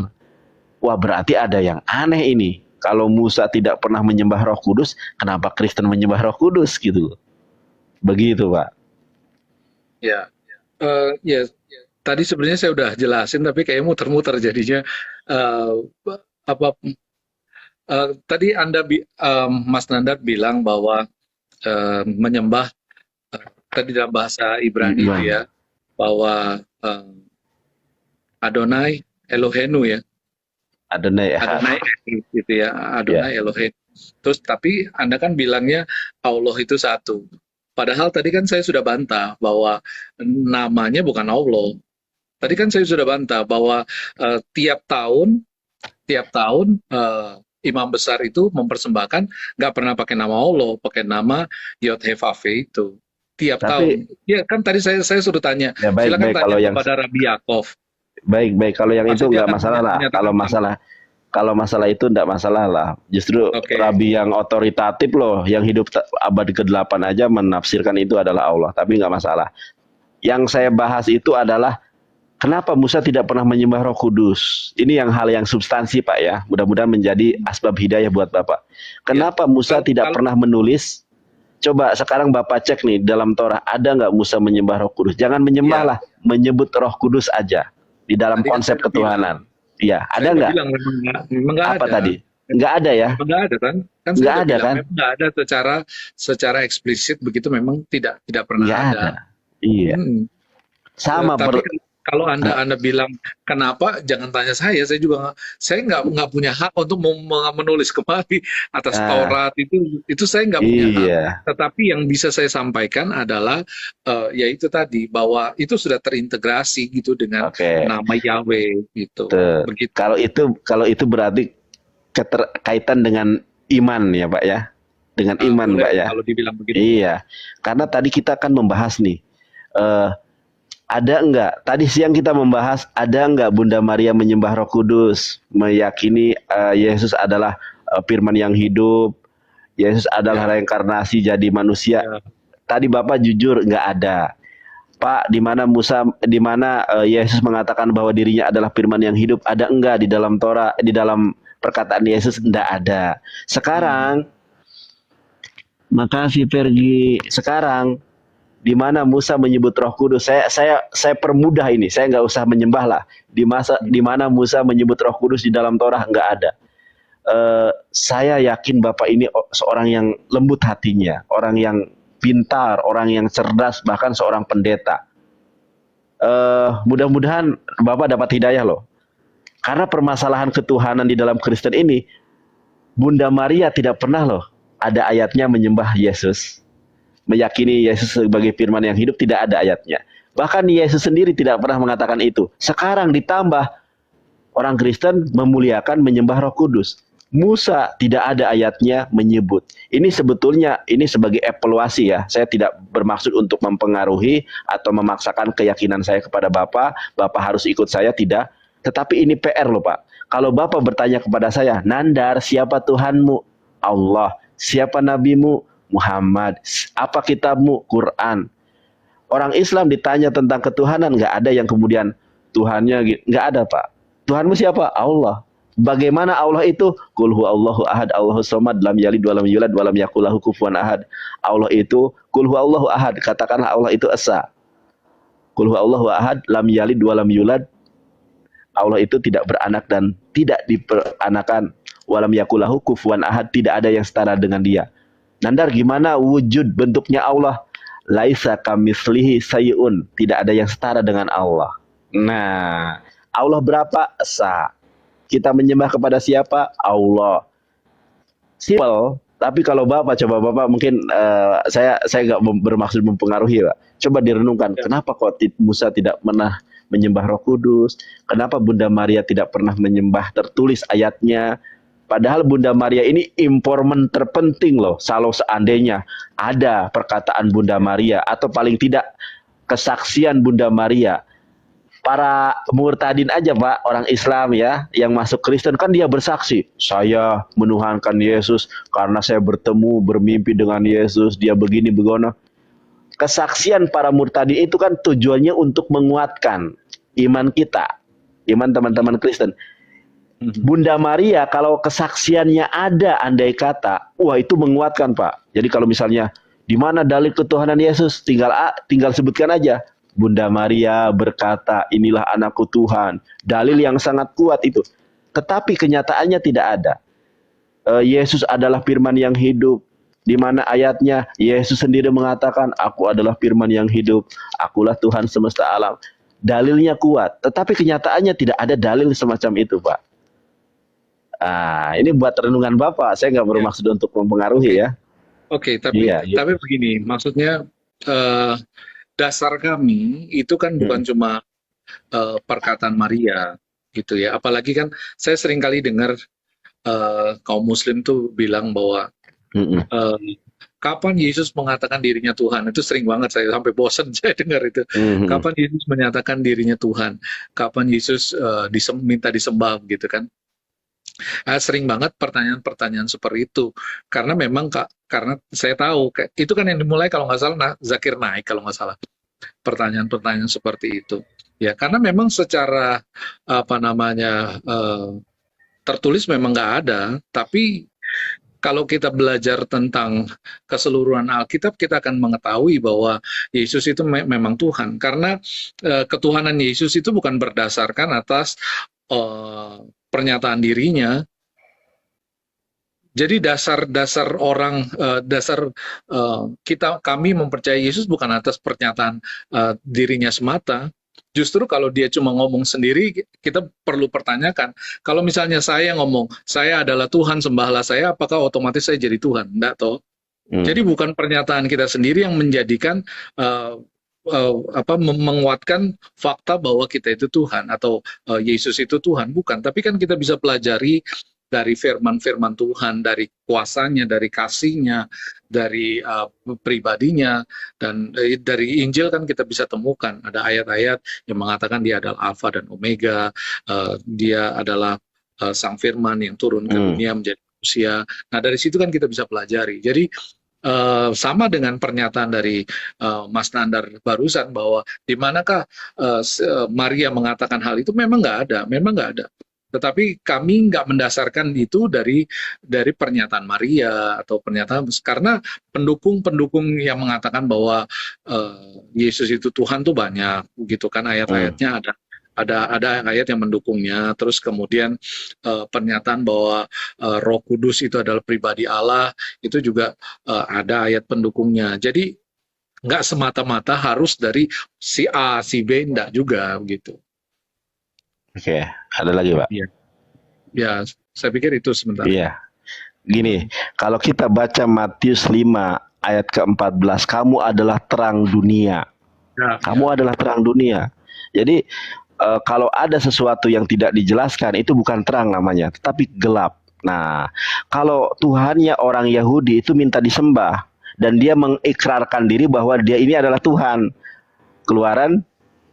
wah berarti ada yang aneh ini. Kalau Musa tidak pernah menyembah Roh Kudus, kenapa Kristen menyembah Roh Kudus gitu? Begitu, Pak. Ya, ya. Tadi sebenarnya saya udah jelasin, tapi kayaknya muter-muter jadinya. eh, apa? Tadi Mas Nandar bilang bahwa menyembah tadi dalam bahasa Ibrani itu ya, bahwa Adonai Elohenu ya, Adonai Ehad. Adonai gitu ya, Adonai Elohenu. Terus tapi Anda kan bilangnya Allah itu satu. Padahal tadi kan saya sudah bantah bahwa namanya bukan Allah. Tadi kan saya sudah bantah bahwa tiap tahun imam besar itu mempersembahkan nggak pernah pakai nama Allah, pakai nama Yod He Vav He itu tiap tahun. Ya kan tadi saya sudah tanya, Ya, baik, silakan baik, tanya kalau yang kepada Rabbi Yaakov. baik, kalau yang itu Maksudnya nggak kan masalah lah. menyatakan Kalau masalah itu nggak masalah lah. Justru Oke. Rabi yang otoritatif loh, yang hidup abad ke-8 aja menafsirkan itu adalah Allah. Tapi nggak masalah. Yang saya bahas itu adalah kenapa Musa tidak pernah menyembah Roh Kudus. Ini hal yang substansi, Pak ya. Mudah-mudahan menjadi asbab hidayah buat Bapak. Kenapa Musa tidak pernah menulis? Coba sekarang Bapak cek nih dalam Torah, ada nggak Musa menyembah Roh Kudus? Jangan menyembah lah, menyebut Roh Kudus aja di dalam Tadi kan konsep saya udah ketuhanan. Iya, ada nggak? bilang memang nggak Apa ada. tadi? Nggak ada ya? Memang nggak ada kan? Kan saya Nggak udah ada bilang kan? memang nggak ada secara eksplisit begitu, memang tidak pernah Nggak ada. ada. Iya. Sama Tapi kalau Anda bilang kenapa, jangan tanya saya juga saya nggak punya hak untuk menulis kembali atas Taurat itu saya nggak punya hak. Iya. Tetapi yang bisa saya sampaikan adalah yaitu tadi bahwa itu sudah terintegrasi gitu dengan nama Yahweh gitu. Begitu. Kalau itu berarti keterkaitan dengan iman ya, Pak ya. Dengan iman, boleh, Pak ya. Kalau dibilang begitu. Iya. Karena tadi kita akan membahas nih ada enggak, tadi siang kita membahas ada enggak Bunda Maria menyembah Roh Kudus, meyakini Yesus adalah firman yang hidup, Yesus adalah reinkarnasi jadi manusia. Tadi Bapak jujur enggak ada. Pak, di mana Yesus mengatakan bahwa dirinya adalah firman yang hidup, ada enggak di dalam Torah, di dalam perkataan Yesus? Enggak ada. Sekarang makasih Pergi. Sekarang di mana Musa menyebut Roh Kudus, saya permudah ini, saya nggak usah menyembah lah. Di mana Musa menyebut Roh Kudus di dalam Torah, nggak ada. Saya yakin Bapak ini seorang yang lembut hatinya, orang yang pintar, orang yang cerdas, bahkan seorang pendeta. Mudah-mudahan Bapak dapat hidayah loh. Karena permasalahan ketuhanan di dalam Kristen ini, Bunda Maria tidak pernah loh ada ayatnya menyembah Yesus. Meyakini Yesus sebagai firman yang hidup, tidak ada ayatnya. Bahkan Yesus sendiri tidak pernah mengatakan itu. Sekarang ditambah orang Kristen memuliakan menyembah Roh Kudus. Musa tidak ada ayatnya menyebut. Ini sebetulnya ini sebagai evaluasi ya. Saya tidak bermaksud untuk mempengaruhi atau memaksakan keyakinan saya kepada Bapak. Bapak harus ikut saya, tidak. Tetapi ini PR loh Pak. Kalau Bapak bertanya kepada saya, Nandar, siapa Tuhanmu? Allah. Siapa nabimu? Muhammad. Apa kitabmu? Quran. Orang Islam ditanya tentang ketuhanan, nggak ada yang kemudian Tuhannya, nggak ada Pak. Tuhanmu siapa? Allah. Bagaimana Allah itu? Qul huwallahu ahad, Allahus samad, lam yalid walam yulad walam yakul lahu kufuwan ahad. Allah itu qul huwallahu ahad, katakanlah Allah itu esa. Qul huwallahu ahad, lam yalid walam yulad. Allah itu tidak beranak dan tidak diperanakan. Walam yakul lahu kufuwan ahad, tidak ada yang setara dengan Dia. Nandar, gimana wujud bentuknya Allah? Laisa kamitslihi syai'un, tidak ada yang setara dengan Allah. Nah, Allah berapa? Esa. Kita menyembah kepada siapa? Allah. Simple. Tapi kalau Bapak, coba Bapak mungkin saya nggak bermaksud mempengaruhi, Pak. Coba direnungkan, Ya. kenapa kok Musa tidak pernah menyembah Roh Kudus? Kenapa Bunda Maria tidak pernah menyembah tertulis ayatnya? Padahal Bunda Maria ini informan terpenting loh. Kalau seandainya ada perkataan Bunda Maria atau paling tidak kesaksian Bunda Maria, para murtadin aja Pak, orang Islam ya, yang masuk Kristen kan dia bersaksi, saya menuhankan Yesus karena saya bertemu bermimpi dengan Yesus, dia begini begono. Kesaksian para murtadin itu kan tujuannya untuk menguatkan iman kita, iman teman-teman Kristen. Bunda Maria kalau kesaksiannya ada andai kata, wah itu menguatkan Pak. Jadi kalau misalnya di mana dalil ketuhanan Yesus, tinggal sebutkan aja. Bunda Maria berkata, inilah anakku Tuhan. Dalil yang sangat kuat itu. Tetapi kenyataannya tidak ada. Yesus adalah firman yang hidup. Di mana ayatnya Yesus sendiri mengatakan, aku adalah firman yang hidup. Akulah Tuhan semesta alam. Dalilnya kuat. Tetapi kenyataannya tidak ada dalil semacam itu Pak. Ini buat renungan Bapak. Saya nggak bermaksud untuk mempengaruhi ya. Oke, tapi Iya, iya. tapi begini, maksudnya dasar kami itu kan bukan cuma perkataan Maria gitu ya. Apalagi kan saya sering kali dengar kaum Muslim tuh bilang bahwa kapan Yesus mengatakan dirinya Tuhan, itu sering banget saya sampai bosan saya dengar itu. Kapan Yesus menyatakan dirinya Tuhan, kapan Yesus minta disembah gitu kan. Sering banget pertanyaan-pertanyaan seperti itu, karena memang karena saya tahu itu kan yang dimulai kalau nggak salah Zakir Naik kalau nggak salah, pertanyaan-pertanyaan seperti itu ya, karena memang secara apa namanya tertulis memang nggak ada, tapi kalau kita belajar tentang keseluruhan Alkitab, kita akan mengetahui bahwa Yesus itu memang Tuhan, karena ketuhanan Yesus itu bukan berdasarkan atas pernyataan dirinya. Jadi dasar orang, kami mempercayai Yesus bukan atas pernyataan dirinya semata. Justru kalau dia cuma ngomong sendiri, kita perlu pertanyakan. Kalau misalnya saya ngomong, saya adalah Tuhan, sembahlah saya, apakah otomatis saya jadi Tuhan? Enggak toh. Jadi bukan pernyataan kita sendiri yang menjadikan menguatkan fakta bahwa kita itu Tuhan atau Yesus itu Tuhan, bukan. Tapi kan kita bisa pelajari dari firman-firman Tuhan, dari kuasanya, dari kasihnya, dari pribadinya, dan dari Injil kan kita bisa temukan ada ayat-ayat yang mengatakan dia adalah Alfa dan Omega, dia adalah Sang Firman yang turun ke dunia menjadi manusia. Nah dari situ kan kita bisa pelajari. Jadi sama dengan pernyataan dari Mas Nandar barusan bahwa di manakah Maria mengatakan hal itu, memang nggak ada. Tetapi kami nggak mendasarkan itu dari pernyataan Maria atau pernyataan, karena pendukung yang mengatakan bahwa Yesus itu Tuhan tuh banyak, gitu kan, ayat-ayatnya ada ayat yang mendukungnya. Terus kemudian pernyataan bahwa Roh Kudus itu adalah pribadi Allah, itu juga ada ayat pendukungnya. Jadi nggak semata-mata harus dari si A, si B, enggak juga gitu. Oke, ada lagi Pak? Ya, saya pikir itu sebentar. Iya. Gini, kalau kita baca Matius 5 ayat ke-14, kamu adalah terang dunia. Kamu adalah terang dunia. Jadi kalau ada sesuatu yang tidak dijelaskan, itu bukan terang namanya, tetapi gelap. Nah, kalau Tuhannya orang Yahudi itu minta disembah, dan dia mengikrarkan diri bahwa dia ini adalah Tuhan. Keluaran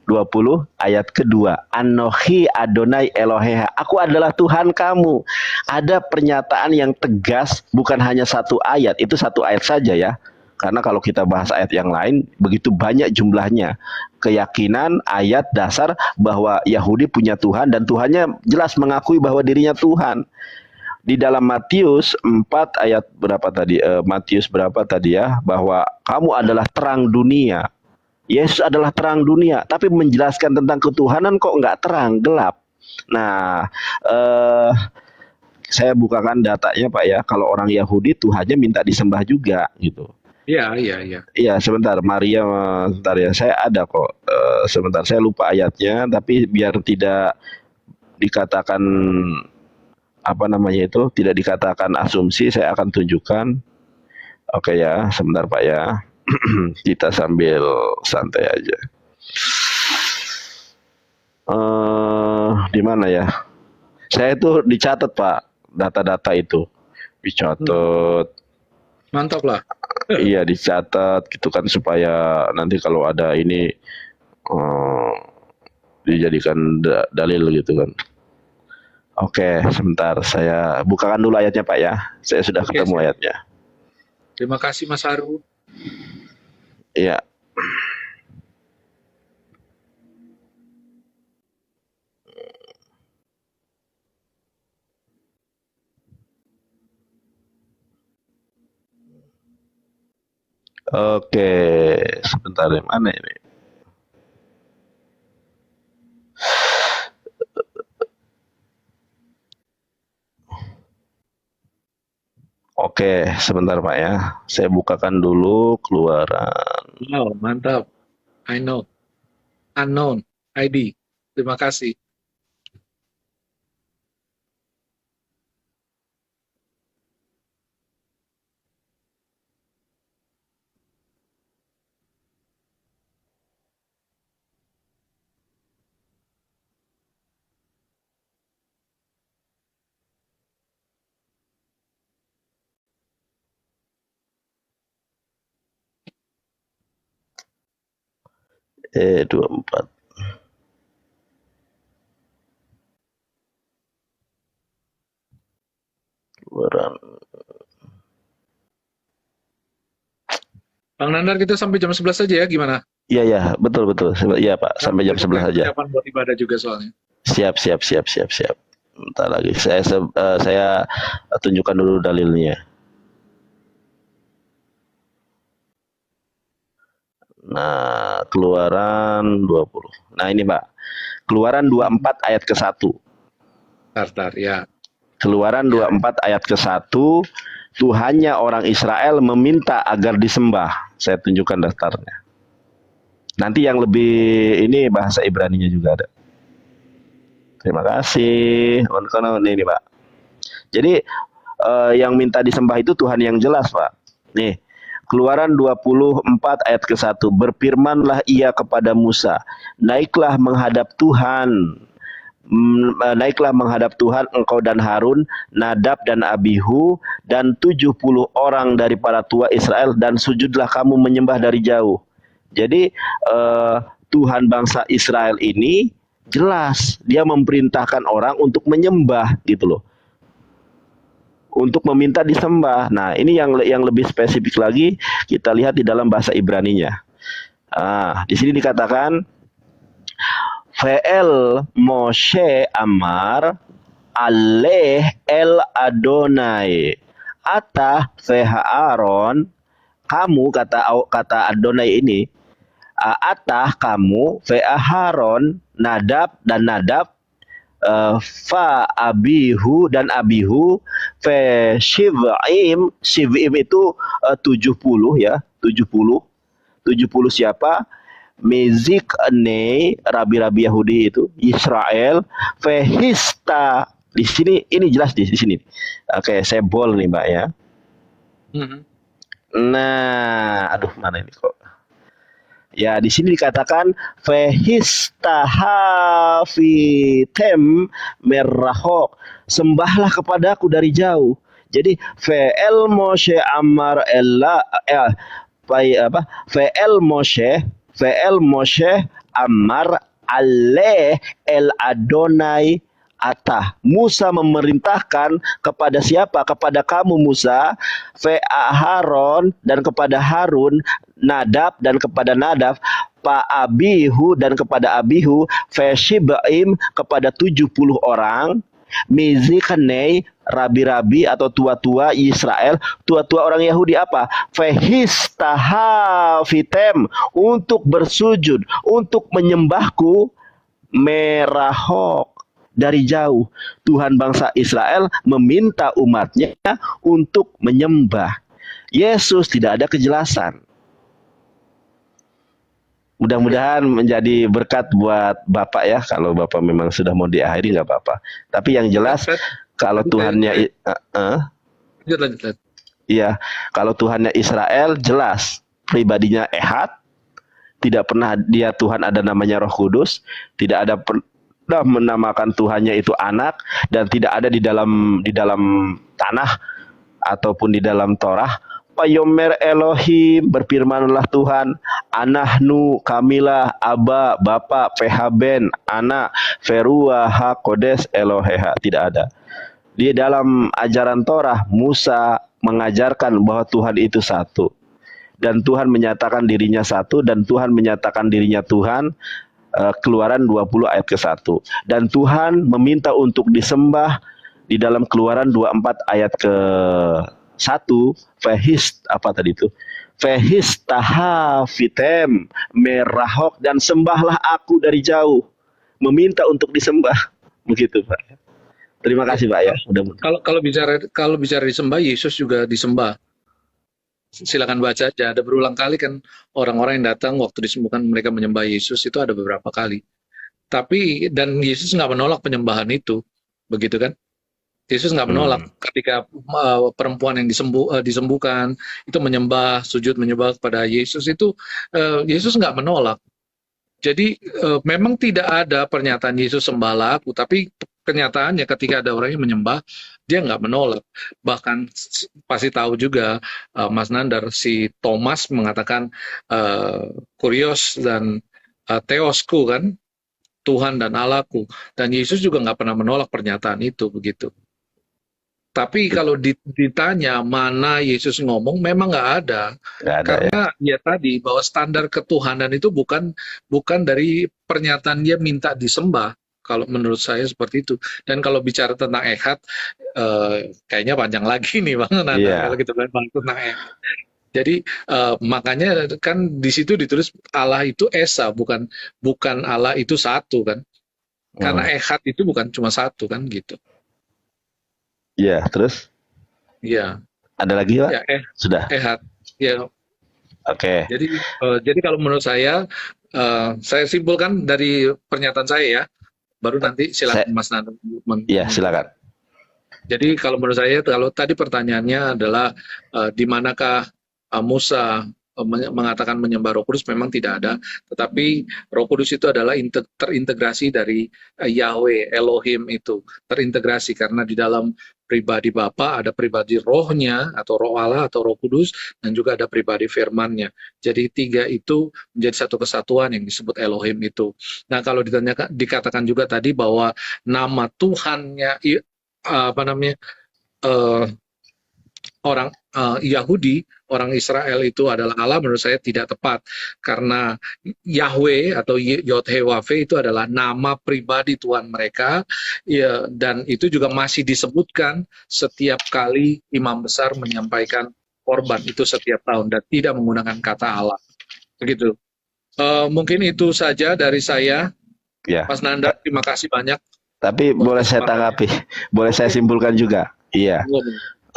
20 ayat kedua, Anohi Adonai Eloheha, aku adalah Tuhan kamu. Ada pernyataan yang tegas, bukan hanya satu ayat, itu satu ayat saja ya. Karena kalau kita bahas ayat yang lain, begitu banyak jumlahnya. Keyakinan ayat dasar bahwa Yahudi punya Tuhan, dan Tuhannya jelas mengakui bahwa dirinya Tuhan. Di dalam Matius 4 ayat berapa tadi? Matius berapa tadi ya? Bahwa kamu adalah terang dunia. Yesus adalah terang dunia, tapi menjelaskan tentang ketuhanan kok nggak terang, gelap. Nah, saya bukakan datanya Pak ya. Kalau orang Yahudi Tuhannya minta disembah juga gitu. Iya. Iya, sebentar, Maria, sebentar ya. Saya ada kok. Sebentar, saya lupa ayatnya, tapi biar tidak dikatakan apa namanya itu, tidak dikatakan asumsi, saya akan tunjukkan. Oke ya, sebentar Pak ya. Kita sambil santai aja. Di mana ya? Saya itu dicatat Pak, data-data itu dicatat. Mantap lah. Iya dicatat gitu kan, supaya nanti kalau ada ini dijadikan dalil gitu kan. Oke, sebentar saya bukakan dulu ayatnya Pak ya. Saya sudah Oke, ketemu siap. ayatnya. Terima kasih Mas Haru. Iya. Oke, sebentar yang mana ini? Oke, sebentar Pak ya. Saya bukakan dulu Keluaran. Wow, mantap. I know. Unknown ID. Terima kasih. Eh, 24. Keluaran. Bang Nandar, kita sampai jam 11 saja ya, gimana? Iya ya, betul betul. Iya Pak, sampai jam 11 aja. Persiapan buat ibadah juga soalnya. Siap, siap, siap, siap, siap. Bentar lagi. Saya tunjukkan dulu dalilnya. Nah, Keluaran 20. Nah, ini Pak. Keluaran 24 ayat ke-1. Tar, ya. Keluaran 24 ayat ke-1. Tuhannya orang Israel meminta agar disembah. Saya tunjukkan daftarnya. Nanti yang lebih ini bahasa Ibraninya juga ada. Terima kasih. Ini Pak. Jadi yang minta disembah itu Tuhan yang jelas Pak. Nih, Keluaran 24 ayat ke-1. Berfirmanlah ia kepada Musa, naiklah menghadap Tuhan. Naiklah menghadap Tuhan engkau dan Harun, Nadab dan Abihu, dan 70 orang dari para tua Israel, dan sujudlah kamu menyembah dari jauh. Jadi Tuhan bangsa Israel ini jelas dia memerintahkan orang untuk menyembah gitu loh, untuk meminta disembah. Nah, ini yang lebih spesifik lagi kita lihat di dalam bahasa Ibraninya. Di sini dikatakan Ve'el Moshe Amar Aleh El Adonai Atah Veha Aaron. Kamu, kata Adonai ini, Atah kamu Veha Aaron, Nadab dan Nadab, Fa Abihu dan Abihu, Fe Shiv'im. Shiv'im itu 70 ya, 70 siapa? Mezik ne, rabi-rabi Yahudi itu Israel, Fehista. Di sini ini jelas di sini. Oke, saya bold nih Mbak ya. Nah, aduh mana ini kok? Ya, di sini dikatakan Fehista hafitem merahok. Sembahlah kepadaku dari jauh. Jadi Ve'el Moshe Amar Ella Ve'el Moshe Amar Ale El Adonai Atah. Musa memerintahkan kepada siapa? Kepada kamu Musa, Haron dan kepada Harun, Nadab dan kepada Nadab, Pa Abihu dan kepada Abihu, Shib'im kepada 70 orang, Mizikanei, rabi-rabi atau tua-tua Israel, tua-tua orang Yahudi apa? Fehistahafitem, untuk bersujud, untuk menyembahku, merahok, dari jauh. Tuhan bangsa Israel meminta umatnya untuk menyembah. Yesus tidak ada kejelasan. Mudah-mudahan menjadi berkat buat Bapak ya. Kalau Bapak memang sudah mau diakhiri nggak apa-apa. Tapi yang jelas Kalau Tadi Tuhannya lanjut, lanjut, lanjut. iya, kalau Tuhannya Israel jelas pribadinya Ehad, tidak pernah dia Tuhan ada namanya Roh Kudus, tidak ada pernah menamakan Tuhannya itu anak, dan tidak ada di dalam tanah ataupun di dalam Torah. Payomer Elohim, berfirmanlah Tuhan, anahnu kamilah aba bapa phben anak ferua ha kodes Eloheha, tidak ada. Di dalam ajaran Torah, Musa mengajarkan bahwa Tuhan itu satu. Dan Tuhan menyatakan dirinya satu, dan Tuhan menyatakan dirinya Tuhan. Keluaran 20 ayat ke-1. Dan Tuhan meminta untuk disembah di dalam Keluaran 24 ayat ke-1. Apa tadi itu? Taha fitem merahok, dan sembahlah aku dari jauh. Meminta untuk disembah. Begitu, Pak. Terima kasih, Pak, ya. Kalau bicara disembah, Yesus juga disembah. Silakan baca aja. Ada berulang kali kan orang-orang yang datang waktu disembuhkan mereka menyembah Yesus, itu ada beberapa kali. Tapi dan Yesus nggak menolak penyembahan itu, begitu kan? Yesus nggak menolak ketika perempuan yang disembuhkan itu menyembah, sujud menyembah kepada Yesus itu, Yesus nggak menolak. Jadi memang tidak ada pernyataan Yesus sembahlah aku, tapi kenyataannya ketika ada orang yang menyembah, dia nggak menolak. Bahkan pasti tahu juga Mas Nandar, si Thomas mengatakan Kurios dan Theosku kan, Tuhan dan Allahku. Dan Yesus juga nggak pernah menolak pernyataan itu, begitu. Tapi kalau ditanya mana Yesus ngomong, memang nggak ada. Karena ya tadi bahwa standar ketuhanan itu bukan dari pernyataan dia minta disembah. Kalau menurut saya seperti itu. Dan kalau bicara tentang Ehad, kayaknya panjang lagi nih Bang Nanda. Kalau kita bilang tentang Ehad. Jadi makanya kan di situ ditulis Allah itu Esa, bukan Allah itu satu kan. Karena Ehad itu bukan cuma satu kan gitu. Iya, terus? Iya. Ada lagi, Pak? Ya, Sudah. Ehad. Ya. Oke. Jadi kalau menurut saya simpulkan dari pernyataan saya ya. Baru nanti silakan Mas Nanda. Iya, silakan. Jadi kalau menurut saya, kalau tadi pertanyaannya adalah di manakah Musa mengatakan menyembah Roh Kudus, memang tidak ada. Tetapi Roh Kudus itu adalah terintegrasi dari Yahweh, Elohim itu. Terintegrasi karena di dalam pribadi Bapa ada pribadi rohnya, atau roh Allah, atau Roh Kudus, dan juga ada pribadi firman-Nya. Jadi tiga itu menjadi satu kesatuan yang disebut Elohim itu. Nah kalau dikatakan juga tadi bahwa nama Tuhannya, orang Yahudi, orang Israel itu adalah Allah, menurut saya tidak tepat. Karena Yahweh atau Yod-Heh-Wav-He itu adalah nama pribadi Tuhan mereka, ya, dan itu juga masih disebutkan setiap kali imam besar menyampaikan korban itu setiap tahun, dan tidak menggunakan kata Allah. Begitu. Mungkin itu saja dari saya. Ya. Mas Nanda, terima kasih banyak. Tapi boleh saya tanggapi, boleh saya simpulkan juga. Iya.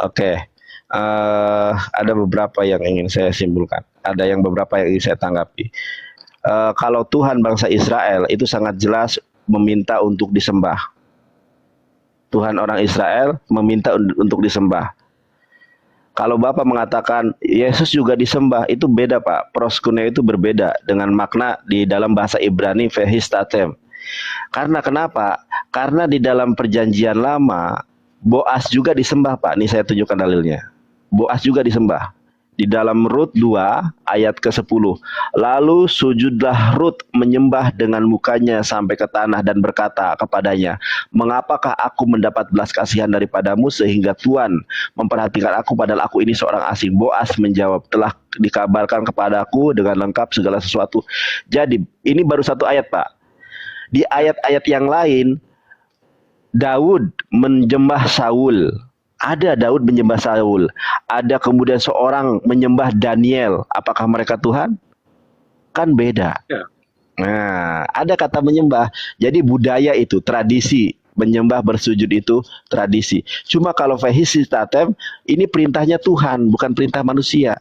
Oke. Ada beberapa yang ingin saya simpulkan. Ada yang beberapa yang ingin saya tanggapi. Kalau Tuhan bangsa Israel itu sangat jelas meminta untuk disembah. Tuhan orang Israel meminta untuk disembah. Kalau Bapak mengatakan Yesus juga disembah, itu beda Pak. Proskune itu berbeda dengan makna di dalam bahasa Ibrani vehistatem. Karena kenapa? Karena di dalam perjanjian lama Boas juga disembah Pak. Ini saya tunjukkan dalilnya. Boas juga disembah. Di dalam Rut 2 ayat ke-10. Lalu sujudlah Rut menyembah dengan mukanya sampai ke tanah dan berkata kepadanya, mengapakah aku mendapat belas kasihan daripadamu sehingga Tuhan memperhatikan aku padahal aku ini seorang asing? Boas menjawab, telah dikabarkan kepadaku dengan lengkap segala sesuatu. Jadi ini baru satu ayat Pak. Di ayat-ayat yang lain Daud menyembah Saul. Ada Daud menyembah Saul. Ada kemudian seorang menyembah Daniel. Apakah mereka Tuhan? Kan beda. Ya. Nah, ada kata menyembah. Jadi budaya itu, tradisi. Menyembah bersujud itu tradisi. Cuma kalau vehistatem, ini perintahnya Tuhan, bukan perintah manusia.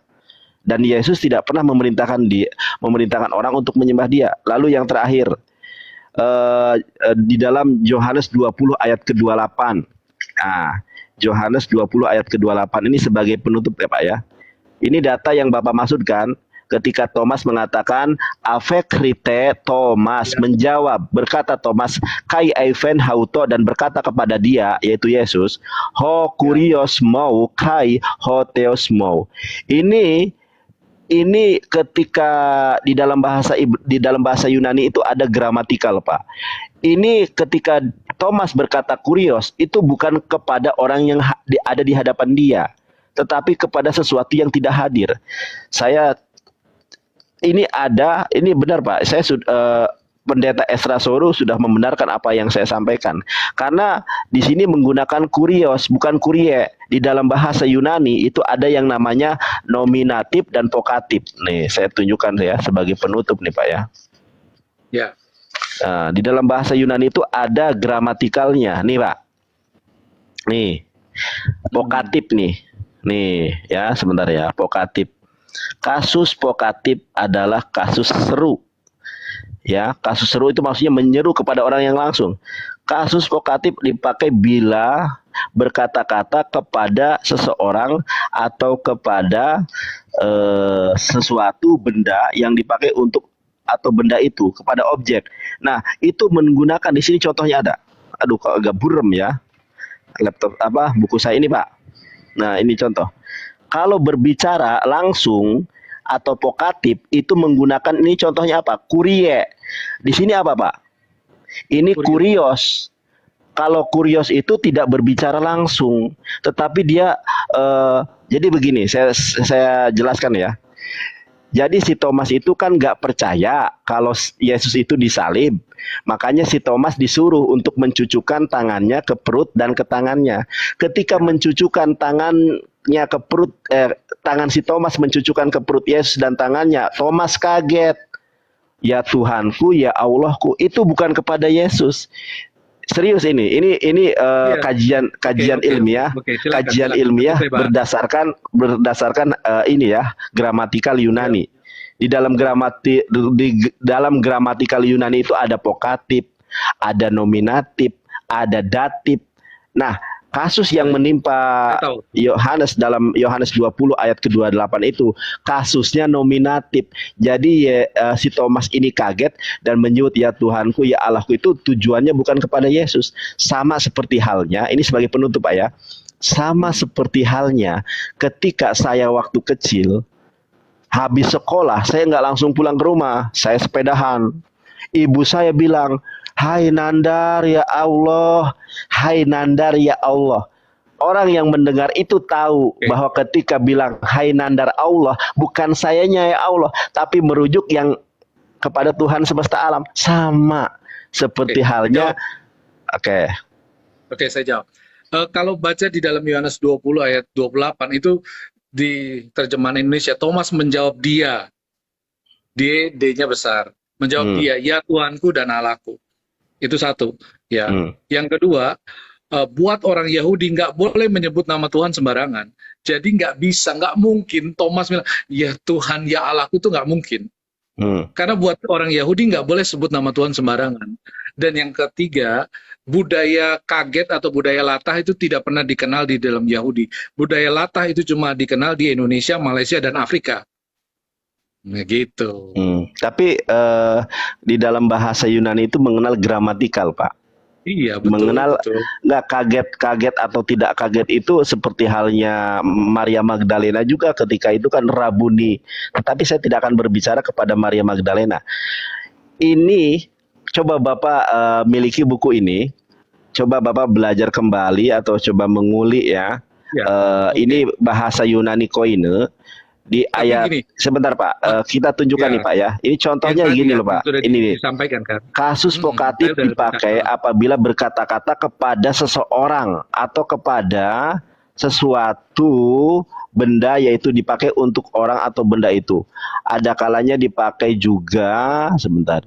Dan Yesus tidak pernah memerintahkan orang untuk menyembah dia. Lalu yang terakhir, di dalam Yohanes 20 ayat ke-28. Nah, Yohanes 20 ayat ke-28 ini sebagai penutup ya Pak ya. Ini data yang Bapak maksudkan ketika Thomas mengatakan Avekrite. Thomas Ya. menjawab, berkata Thomas, kai aiven hauto, dan berkata kepada dia, yaitu Yesus, ho kurios mau kai ho theos mau. Ini ketika di dalam bahasa Yunani itu ada gramatikal Pak. Ini ketika Thomas berkata kurios itu bukan kepada orang yang ada di hadapan dia, tetapi kepada sesuatu yang tidak hadir. Saya ini benar Pak. Pendeta Esra Soru sudah membenarkan apa yang saya sampaikan. Karena di sini menggunakan kurios, bukan kurie. Di dalam bahasa Yunani itu ada yang namanya nominatif dan vokatif. Nih, saya tunjukkan ya sebagai penutup nih Pak ya. Ya. Nah, di dalam bahasa Yunani itu ada gramatikalnya. Nih Pak. Nih, vokatif nih. Nih ya, sebentar ya, vokatif. Kasus vokatif adalah kasus seru. Ya, kasus seru itu maksudnya menyeru kepada orang yang langsung. Kasus vokatif dipakai bila berkata-kata kepada seseorang atau kepada sesuatu benda yang dipakai untuk atau benda itu kepada objek. Nah, itu menggunakan di sini contohnya ada. Aduh, kok agak burem ya. Laptop buku saya ini, Pak. Nah, ini contoh. Kalau berbicara langsung atau vokatif itu menggunakan ini contohnya apa? Kurie. Di sini apa, Pak? Ini kurios. Kalau kurios itu tidak berbicara langsung, tetapi dia jadi begini, saya jelaskan ya. Jadi si Thomas itu kan nggak percaya kalau Yesus itu disalib. Makanya si Thomas disuruh untuk mencucukkan tangannya ke perut dan ke tangannya. Ketika mencucukkan tangannya ke perut, tangan si Thomas mencucukkan ke perut Yesus dan tangannya, Thomas kaget. Ya Tuhanku, ya Allahku, itu bukan kepada Yesus. Serius ini Iya. kajian ilmiah, Silakan. ilmiah Oke, Pak. berdasarkan ini ya, gramatikal Yunani. Di dalam gramatikal Yunani itu ada vokatif, ada nominatif, ada datif. Nah, kasus yang menimpa Saya tahu. Yohanes dalam Yohanes 20 ayat ke-28 itu kasusnya nominatif. Jadi si Thomas ini kaget dan menyebut ya Tuhanku, ya Allahku, itu tujuannya bukan kepada Yesus. Sama seperti halnya, ini sebagai penutup Pak ya. Sama seperti halnya ketika saya waktu kecil habis sekolah, saya nggak langsung pulang ke rumah, saya sepedahan. Ibu saya bilang, hai Nandar ya Allah, hai Nandar ya Allah. Orang yang mendengar itu tahu bahwa ketika bilang hai Nandar Allah, bukan sayanya ya Allah, tapi merujuk yang kepada Tuhan semesta alam. Sama seperti halnya. Oke, saya jawab. Kalau baca di dalam Yohanes 20 ayat 28 itu di terjemahan Indonesia, Thomas menjawab dia. D-nya besar. Menjawab dia, ya Tuhanku dan Allahku. Itu satu. Ya. Yang kedua, buat orang Yahudi nggak boleh menyebut nama Tuhan sembarangan. Jadi nggak mungkin Thomas bilang, ya Tuhan, ya Allahku, itu nggak mungkin. Karena buat orang Yahudi nggak boleh sebut nama Tuhan sembarangan. Dan yang ketiga, budaya kaget atau budaya latah itu tidak pernah dikenal di dalam Yahudi. Budaya latah itu cuma dikenal di Indonesia, Malaysia, dan Afrika. Nah gitu. Tapi di dalam bahasa Yunani itu mengenal gramatikal, Pak. Iya, betul. Mengenal betul. nggak kaget atau tidak kaget itu seperti halnya Maria Magdalena juga ketika itu kan Rabuni. Tetapi saya tidak akan berbicara kepada Maria Magdalena. Ini coba Bapak miliki buku ini, coba Bapak belajar kembali atau coba mengulik ya. Ini bahasa Yunani Koine. Di ayat gini, sebentar Pak, kita tunjukkan nih Pak ya. Ini contohnya gini loh Pak. Ini disampaikan kan. Kasus vokatif dipakai apabila berkata-kata kepada seseorang atau kepada sesuatu benda, yaitu dipakai untuk orang atau benda itu. Ada kalanya dipakai juga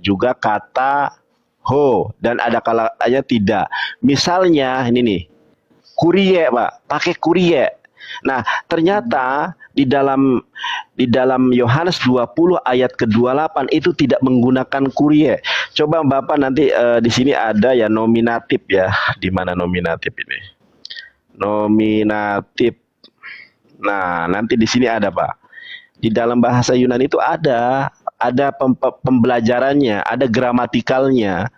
juga kata ho, dan ada kalanya tidak. Misalnya ini nih, kurie Pak, pakai kurie. Nah, ternyata di dalam Yohanes 20 ayat ke-28 itu tidak menggunakan kurie. Coba Bapak nanti di sini ada ya nominatif ya. Di mana nominatif ini? Nominatif. Nah, nanti di sini ada, Pak. Di dalam bahasa Yunani itu ada pembelajarannya, ada gramatikalnya,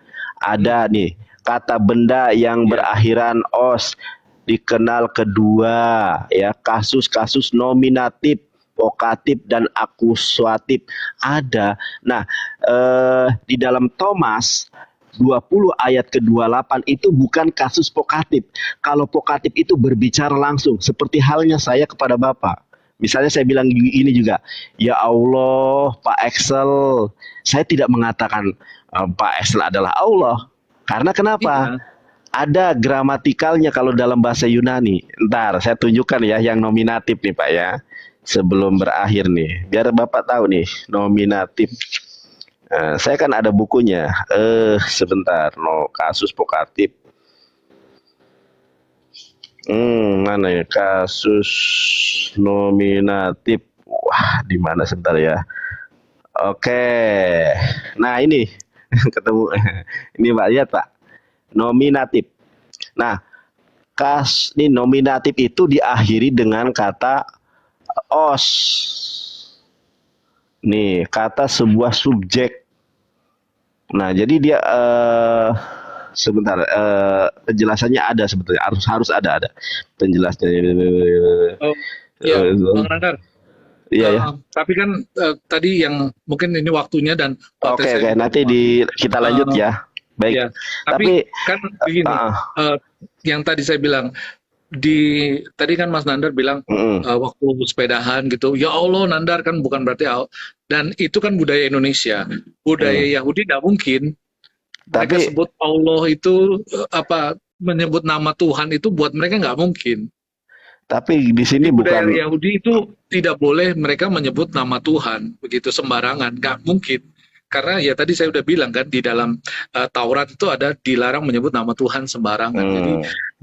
ada nih kata benda yang Iya. berakhiran os dikenal kedua, ya, kasus-kasus nominatif, vokatif dan akusatif ada. Nah, di dalam Thomas 20 ayat ke-28 itu bukan kasus vokatif. Kalau vokatif itu berbicara langsung, seperti halnya saya kepada Bapak. Misalnya saya bilang ini juga, ya Allah, Pak Excel. Saya tidak mengatakan Pak Excel adalah Allah. Karena kenapa? Iya. Ada gramatikalnya kalau dalam bahasa Yunani. Ntar saya tunjukkan ya yang nominatif nih Pak ya. Sebelum berakhir nih. Biar Bapak tahu nih nominatif. Saya kan ada bukunya. Sebentar. No, kasus vokatif. Mana ya kasus nominatif? Wah, di mana sebentar ya? Oke. Nah, ini ketemu. Ini Pak lihat Pak. Nominatif. Nah, ini nominatif itu diakhiri dengan kata os. Nih, kata sebuah subjek. Nah, jadi dia sebentar, penjelasannya ada sebetulnya, harus ada penjelasannya. Oh, iya, Bang Nandar. Iya ya. Tapi kan tadi yang mungkin ini waktunya dan Oke, saya juga nanti kita lanjut ya. Baik. Iya. Tapi kan begini, yang tadi saya bilang tadi kan Mas Nandar bilang waktu sepedahan gitu, ya Allah Nandar kan bukan berarti dan itu kan budaya Indonesia, budaya Yahudi tidak mungkin. Mereka Tapi sebut Allah itu menyebut nama Tuhan itu buat mereka nggak mungkin. Tapi di sini Budaya bukan Yahudi itu tidak boleh mereka menyebut nama Tuhan begitu sembarangan, nggak mungkin. Karena ya tadi saya udah bilang kan di dalam Taurat itu ada dilarang menyebut nama Tuhan sembarangan. Jadi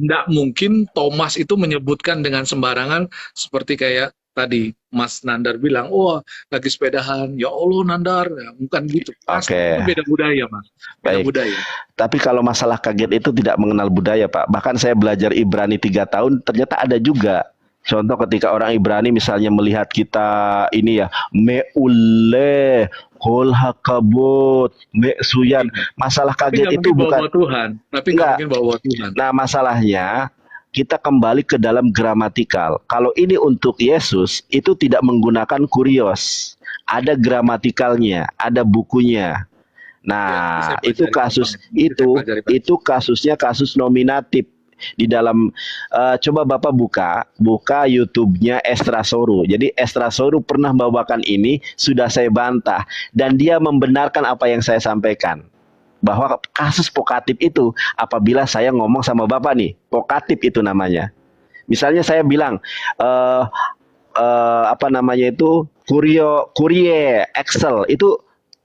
nggak mungkin Thomas itu menyebutkan dengan sembarangan seperti kayak tadi Mas Nandar bilang, oh lagi sepedahan, ya Allah Nandar, ya, bukan gitu. Pasti itu beda budaya Mas, beda Baik. budaya. Tapi kalau masalah kaget itu tidak mengenal budaya Pak. Bahkan saya belajar Ibrani 3 tahun, ternyata ada juga. Contoh ketika orang Ibrani misalnya melihat kita ini ya, me'ule, kol hakabut, me'suyan. Masalah kaget itu bukan Tuhan, tapi nggak mungkin bawa Tuhan. Nah, masalahnya kita kembali ke dalam gramatikal. Kalau ini untuk Yesus, itu tidak menggunakan kurios. Ada gramatikalnya, ada bukunya. Nah, ya, itu kasus itu kasusnya kasus nominatif di dalam coba Bapak buka YouTube-nya Estra Soru. Jadi Estra Soru pernah membawakan ini, sudah saya bantah dan dia membenarkan apa yang saya sampaikan. Bahwa kasus vokatif itu apabila saya ngomong sama Bapak nih, vokatif itu namanya. Misalnya saya bilang apa namanya itu kurie Excel itu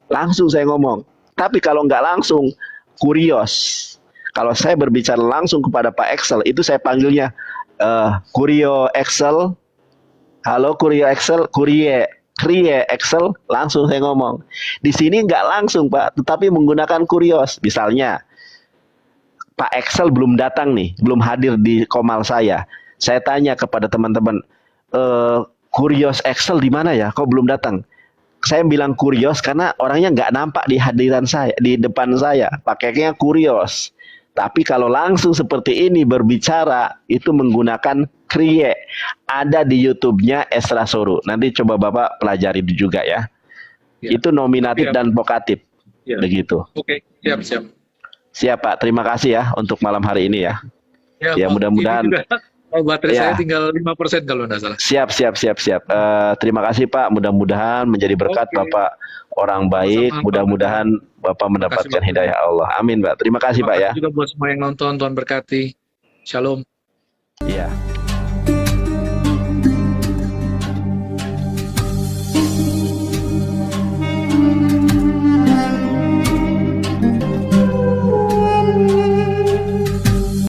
langsung saya ngomong. Tapi kalau nggak langsung kurios. Kalau saya berbicara langsung kepada Pak Excel itu saya panggilnya Kurio Excel. Halo Kurio Excel, Kurie Excel, langsung saya ngomong. Di sini nggak langsung Pak, tetapi menggunakan kurios. Misalnya Pak Excel belum datang nih, belum hadir di komal saya. Saya tanya kepada teman-teman, kurios Excel di mana ya? Kok belum datang? Saya bilang kurios karena orangnya nggak nampak di hadiran saya, di depan saya. Pakainya kurios. Tapi kalau langsung seperti ini berbicara, itu menggunakan krie. Ada di YouTube-nya Estra Soru. Nanti coba Bapak pelajari juga ya. Itu nominatif dan vokatif. Begitu. Oke, siap. Siap Pak, terima kasih ya untuk malam hari ini ya. Ya mudah-mudahan. Baterai saya tinggal 5% kalau tidak salah. Siap. Terima kasih Pak, mudah-mudahan menjadi berkat Bapak orang baik. Mudah-mudahan Bapak mendapatkan hidayah Allah. Amin Pak. Terima kasih Pak ya. Juga buat semua yang nonton, Tuhan berkati. Shalom. Iya.